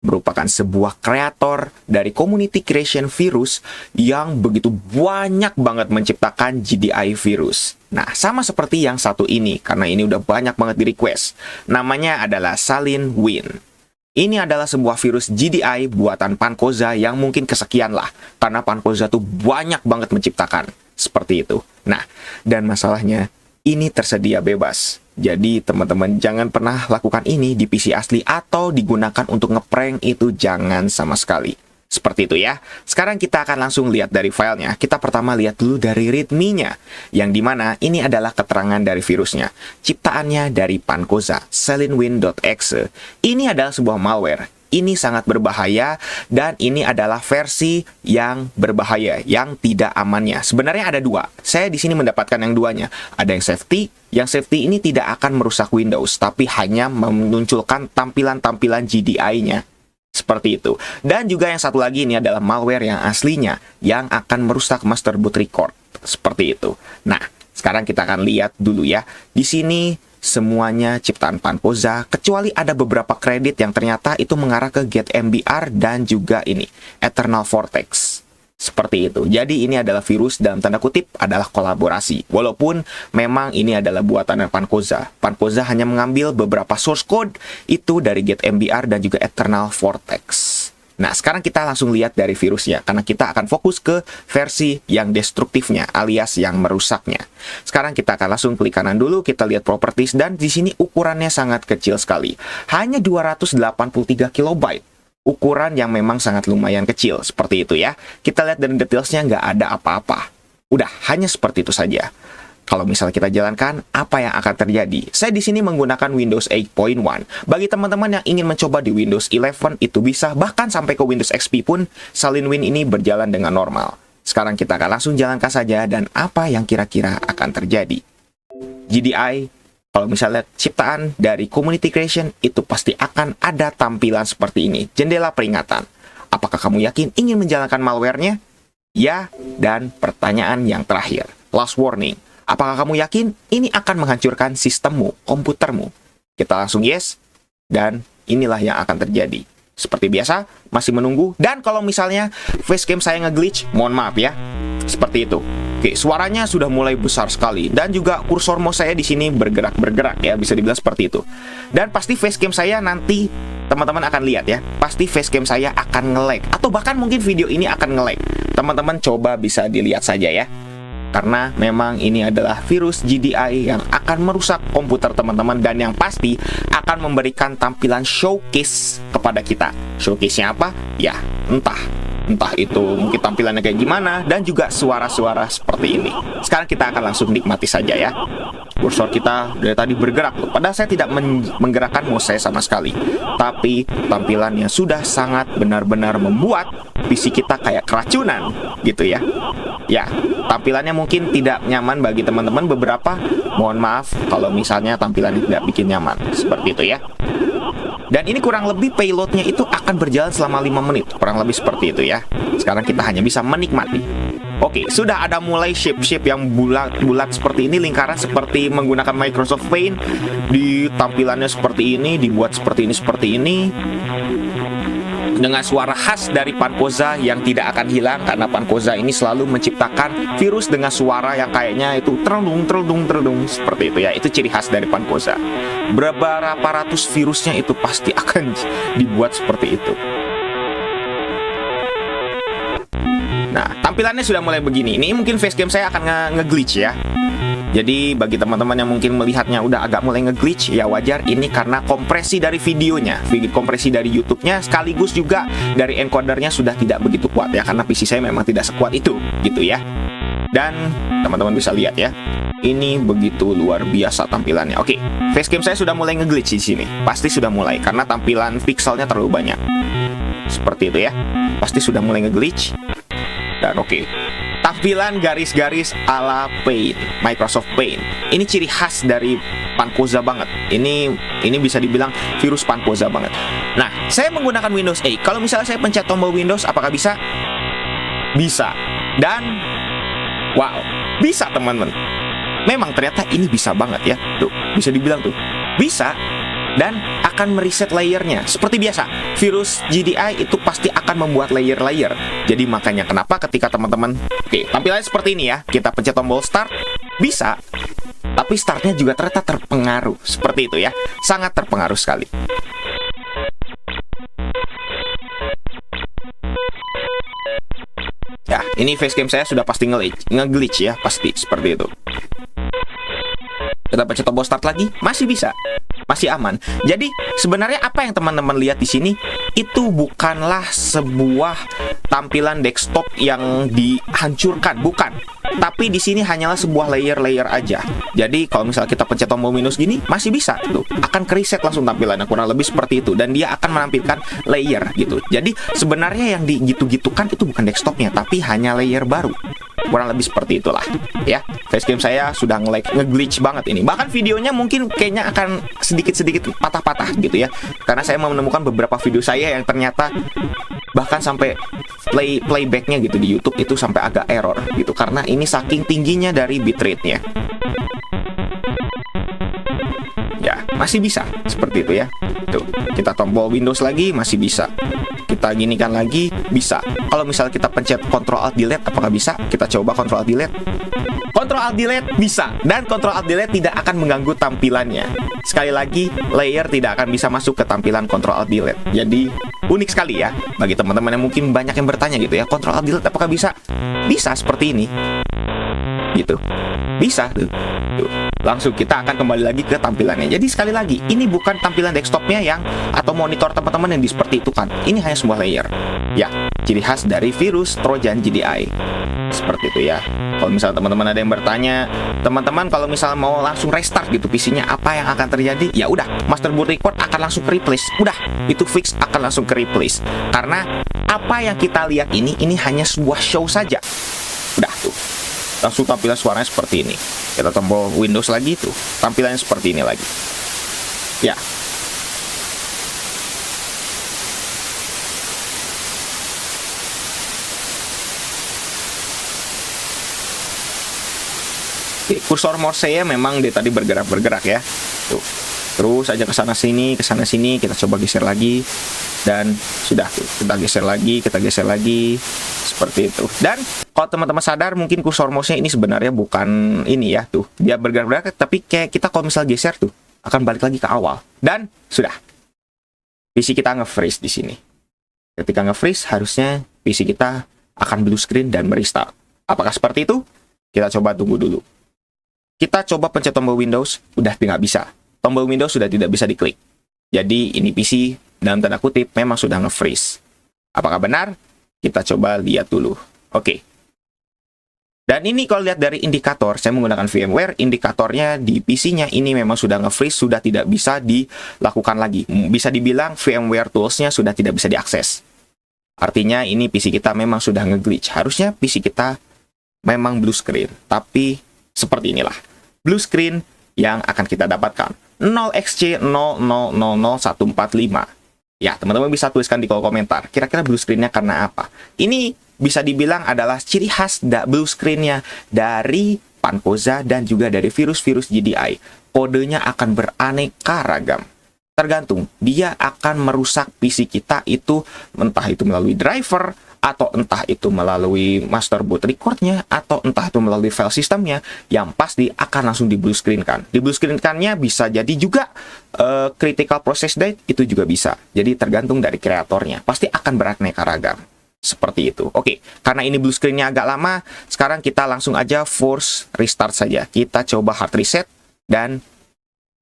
Merupakan sebuah kreator dari community creation virus yang begitu banyak banget menciptakan GDI virus. Nah, sama seperti yang satu ini, karena ini udah banyak banget di request. Namanya adalah Salin Win. Ini adalah sebuah virus GDI buatan Pankoza yang mungkin kesekian lah. Karena Pankoza tuh banyak banget menciptakan. Seperti itu. Nah, dan masalahnya, ini tersedia bebas. Jadi, teman-teman jangan pernah lakukan ini di PC asli atau digunakan untuk ngeprank itu jangan sama sekali. Seperti itu ya. Sekarang kita akan langsung lihat dari filenya. Kita pertama lihat dulu dari readme-nya. Yang dimana ini adalah keterangan dari virusnya. Ciptaannya dari Pankoza, salinwin.exe. Ini adalah sebuah malware. Ini sangat berbahaya dan ini adalah versi yang berbahaya, yang tidak amannya. Sebenarnya ada dua. Saya di sini mendapatkan yang duanya. Ada yang safety. Yang safety ini tidak akan merusak Windows, tapi hanya memunculkan tampilan-tampilan GDI-nya. Seperti itu. Dan juga yang satu lagi ini adalah malware yang aslinya yang akan merusak master boot record. Seperti itu. Nah, sekarang kita akan lihat dulu ya. Di sini semuanya ciptaan Pankoza kecuali ada beberapa kredit yang ternyata itu mengarah ke GetMBR dan juga ini Eternal Vortex. Seperti itu. Jadi ini adalah virus dalam tanda kutip adalah kolaborasi. Walaupun memang ini adalah buatan Pankoza. Pankoza hanya mengambil beberapa source code itu dari GetMBR dan juga Eternal Vortex. Nah, sekarang kita langsung lihat dari virusnya karena kita akan fokus ke versi yang destruktifnya alias yang merusaknya. Sekarang kita akan langsung klik kanan dulu, kita lihat properties dan di sini ukurannya sangat kecil sekali. Hanya 283 kilobyte. Ukuran yang memang sangat lumayan kecil, seperti itu ya. Kita lihat dari detailsnya nggak ada apa-apa. Udah, hanya seperti itu saja. Kalau misalnya kita jalankan, apa yang akan terjadi? Saya di sini menggunakan Windows 8.1. Bagi teman-teman yang ingin mencoba di Windows 11, itu bisa. Bahkan sampai ke Windows XP pun, SalinWin ini berjalan dengan normal. Sekarang kita akan langsung jalankan saja dan apa yang kira-kira akan terjadi. GDI, kalau misalnya ciptaan dari community creation, itu pasti akan ada tampilan seperti ini. Jendela peringatan. Apakah kamu yakin ingin menjalankan malware-nya? Ya, dan pertanyaan yang terakhir. Last warning. Apakah kamu yakin ini akan menghancurkan sistemmu, komputermu? Kita langsung yes, dan inilah yang akan terjadi. Seperti biasa, masih menunggu. Dan kalau misalnya facecam saya nge-glitch, mohon maaf ya. Seperti itu. Oke, suaranya sudah mulai besar sekali dan juga kursor mouse saya di sini bergerak ya, bisa dibilang seperti itu. Dan pasti facecam saya nanti teman-teman akan lihat ya, pasti facecam saya akan nge-lag atau bahkan mungkin video ini akan nge-lag. Teman-teman coba bisa dilihat saja ya. Karena memang ini adalah virus GDI yang akan merusak komputer teman-teman dan yang pasti akan memberikan tampilan showcase kepada kita. Showcase-nya apa? Ya, entah itu mungkin tampilannya kayak gimana dan juga suara-suara seperti ini. Sekarang kita akan langsung nikmati saja ya. kursor kita dari tadi bergerak loh. Padahal saya tidak menggerakkan mouse saya sama sekali. Tapi tampilannya sudah sangat benar-benar membuat PC kita kayak keracunan gitu ya. Ya, tampilannya mungkin tidak nyaman bagi teman-teman beberapa. Mohon maaf kalau misalnya tampilannya tidak bikin nyaman. Seperti itu ya. Dan ini kurang lebih payloadnya itu akan berjalan selama 5 menit. Kurang lebih seperti itu ya. Sekarang kita hanya bisa menikmati. Oke, sudah ada mulai shape-shape yang bulat-bulat seperti ini, lingkaran seperti menggunakan Microsoft Paint. Di tampilannya seperti ini, dibuat seperti ini. Dengan suara khas dari Pankoza yang tidak akan hilang, karena Pankoza ini selalu menciptakan virus dengan suara yang kayaknya itu terlung seperti itu ya. Itu ciri khas dari Pankoza. Beberapa ratus virusnya itu pasti akan dibuat seperti itu. Nah, tampilannya sudah mulai begini. Ini mungkin facecam saya akan nge-glitch ya. Jadi bagi teman-teman yang mungkin melihatnya udah agak mulai nge-glitch, ya wajar, ini karena kompresi dari videonya, kompresi dari YouTube-nya, sekaligus juga dari encodernya sudah tidak begitu kuat ya, karena PC saya memang tidak sekuat itu gitu ya. Dan teman-teman bisa lihat ya, ini begitu luar biasa tampilannya. Oke, facecam saya sudah mulai nge-glitch di sini. Pasti sudah mulai karena tampilan pixelnya terlalu banyak. Seperti itu ya. Pasti sudah mulai nge-glitch. Dan oke, tampilan garis-garis ala Paint, Microsoft Paint. Ini ciri khas dari Pankoza banget. Ini bisa dibilang virus Pankoza banget. Nah, saya menggunakan Windows 8. Kalau misalnya saya pencet tombol Windows, apakah bisa? Bisa. Dan wow, bisa teman-teman. Memang ternyata ini bisa banget ya. Tuh, bisa dibilang tuh. Bisa. Dan akan mereset layernya. Seperti biasa, virus GDI itu pasti akan membuat layer-layer. Jadi makanya kenapa ketika teman-teman, oke, tampilannya seperti ini ya, kita pencet tombol start, bisa. Tapi startnya juga ternyata terpengaruh. Seperti itu ya, sangat terpengaruh sekali. Ya, ini facecam saya sudah pasti nge-glitch ya, pasti seperti itu. Kita pencet tombol start lagi, masih bisa. Masih aman. Jadi sebenarnya apa yang teman-teman lihat di sini itu bukanlah sebuah tampilan desktop yang dihancurkan, bukan. Tapi di sini hanyalah sebuah layer-layer aja. Jadi kalau misalnya kita pencet tombol minus gini, masih bisa tuh. Akan kereset langsung tampilannya, kurang lebih seperti itu, dan dia akan menampilkan layer gitu. Jadi sebenarnya yang digitu-gitukan itu bukan desktopnya, tapi hanya layer baru. Kurang lebih seperti itulah ya. Facecam saya sudah nge-glitch banget ini. Bahkan videonya mungkin kayaknya akan sedikit-sedikit patah-patah gitu ya. Karena saya menemukan beberapa video saya yang ternyata bahkan sampai playbacknya gitu di YouTube itu sampai agak error gitu, karena ini saking tingginya dari bitrate-nya. Ya, masih bisa seperti itu ya. Tuh, kita tombol Windows lagi, masih bisa. Kita ginikan lagi, bisa. Kalau misalnya kita pencet Ctrl Alt Delete, apakah bisa? Kita coba Ctrl Alt Delete. Ctrl Alt Delete bisa, dan Ctrl Alt Delete tidak akan mengganggu tampilannya. Sekali lagi, layer tidak akan bisa masuk ke tampilan Ctrl Alt Delete. Jadi unik sekali ya bagi teman-teman yang mungkin banyak yang bertanya gitu ya, Ctrl Alt Delete apakah bisa? Bisa seperti ini. Gitu. Bisa tuh. Langsung kita akan kembali lagi ke tampilannya. Jadi sekali lagi, ini bukan tampilan desktopnya yang atau monitor teman-teman yang seperti itu kan. Ini hanya sebuah layer. Ya, ciri khas dari virus Trojan GDI. Seperti itu ya. Kalau misalnya teman-teman ada yang bertanya, teman-teman kalau misalnya mau langsung restart gitu PC-nya, apa yang akan terjadi? Ya udah, Masterboard Record akan langsung ke replace. Udah, itu fix akan langsung ke replace. Karena apa yang kita lihat ini hanya sebuah show saja. Udah tuh. Langsung tampilan suaranya seperti ini. Kita tombol Windows lagi tuh, tampilannya seperti ini lagi. Ya. Oke, kursor mouse saya memang dia tadi bergerak-bergerak ya. Tuh. Terus aja ke sana sini, kita coba geser lagi. Dan sudah tuh, kita geser lagi seperti itu. Dan kalau teman-teman sadar, mungkin kursor mouse-nya ini sebenarnya bukan ini ya, tuh dia bergerak-gerak, tapi kayak kita kalau misal geser tuh akan balik lagi ke awal. Dan sudah, PC kita nge-freeze di sini. Ketika nge-freeze, harusnya PC kita akan blue screen dan merestart. Apakah seperti itu? Kita coba tunggu dulu. Kita coba pencet tombol Windows, udah nggak bisa. Tombol Windows sudah tidak bisa diklik. Jadi ini PC dalam tanda kutip memang sudah nge-freeze. Apakah benar? Kita coba lihat dulu. Oke. Dan ini kalau lihat dari indikator, saya menggunakan VMware, indikatornya di PC-nya ini memang sudah nge-freeze, sudah tidak bisa dilakukan lagi. Bisa dibilang VMware tools-nya sudah tidak bisa diakses. Artinya ini PC kita memang sudah nge-glitch. Harusnya PC kita memang blue screen, tapi seperti inilah. Blue screen yang akan kita dapatkan. 0xC0000145. Ya, teman-teman bisa tuliskan di kolom komentar. Kira-kira blue screen-nya karena apa? Ini bisa dibilang adalah ciri khas blue screen-nya dari Pancoza dan juga dari virus-virus GDI. Kodenya akan beraneka ragam. Tergantung, dia akan merusak PC kita itu entah itu melalui driver, atau entah itu melalui master boot record-nya, atau entah itu melalui file sistemnya, yang pasti akan langsung di blue screen-kan. Di blue screen-kannya bisa jadi juga critical process date, itu juga bisa. Jadi tergantung dari kreatornya. Pasti akan beraneka ragam. Seperti itu. Oke, karena ini blue screen-nya agak lama, sekarang kita langsung aja force restart saja. Kita coba hard reset, dan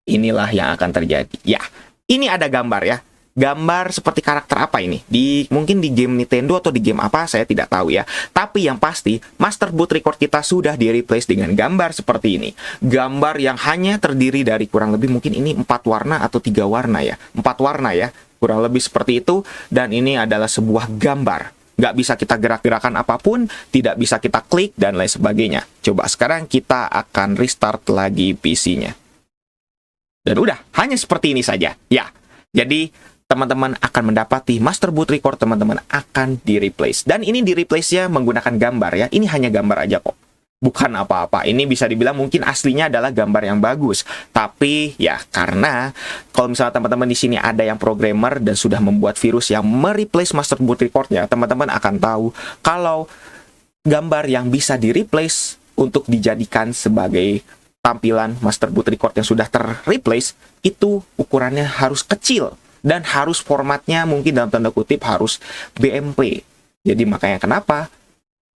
inilah yang akan terjadi. Ya, ini ada gambar ya. Gambar seperti karakter apa ini? Mungkin di game Nintendo atau di game apa, saya tidak tahu ya. Tapi yang pasti, master boot record kita sudah di-replace dengan gambar seperti ini. Gambar yang hanya terdiri dari kurang lebih mungkin ini 4 warna atau 3 warna ya. 4 warna ya, kurang lebih seperti itu. Dan ini adalah sebuah gambar. Nggak bisa kita gerak-gerakan apapun, tidak bisa kita klik, dan lain sebagainya. Coba sekarang kita akan restart lagi PC-nya. Dan udah, hanya seperti ini saja. Ya, jadi teman-teman akan mendapati master boot record teman-teman akan di-replace. Dan ini di-replace-nya menggunakan gambar ya. Ini hanya gambar aja kok. Bukan apa-apa. Ini bisa dibilang mungkin aslinya adalah gambar yang bagus. Tapi ya karena kalau misalnya teman-teman di sini ada yang programmer dan sudah membuat virus yang mereplace master boot record-nya, teman-teman akan tahu kalau gambar yang bisa di-replace untuk dijadikan sebagai tampilan master boot record yang sudah ter-replace itu ukurannya harus kecil dan harus formatnya mungkin dalam tanda kutip harus BMP. Jadi makanya kenapa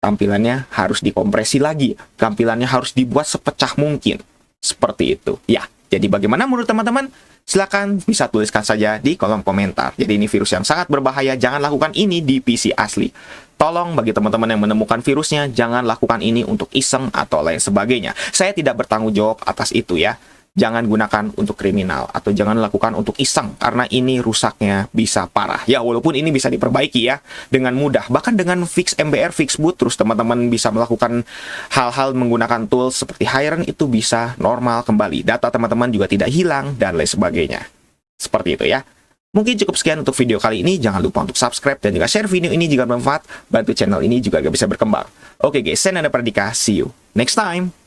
tampilannya harus dikompresi lagi, tampilannya harus dibuat sepecah mungkin. Seperti itu. Ya, jadi bagaimana menurut teman-teman? Silakan bisa tuliskan saja di kolom komentar. Jadi ini virus yang sangat berbahaya, jangan lakukan ini di PC asli. Tolong bagi teman-teman yang menemukan virusnya, jangan lakukan ini untuk iseng atau lain sebagainya. Saya tidak bertanggung jawab atas itu ya. Jangan gunakan untuk kriminal atau jangan lakukan untuk iseng karena ini rusaknya bisa parah. Ya walaupun ini bisa diperbaiki ya dengan mudah. Bahkan dengan fix MBR, fix boot, terus teman-teman bisa melakukan hal-hal menggunakan tools seperti Hiren itu bisa normal kembali. Data teman-teman juga tidak hilang dan lain sebagainya. Seperti itu ya. Mungkin cukup sekian untuk video kali ini. Jangan lupa untuk subscribe dan juga share video ini jika bermanfaat. Bantu channel ini juga agar bisa berkembang. Oke guys, saya Nanda Pradika. See you next time.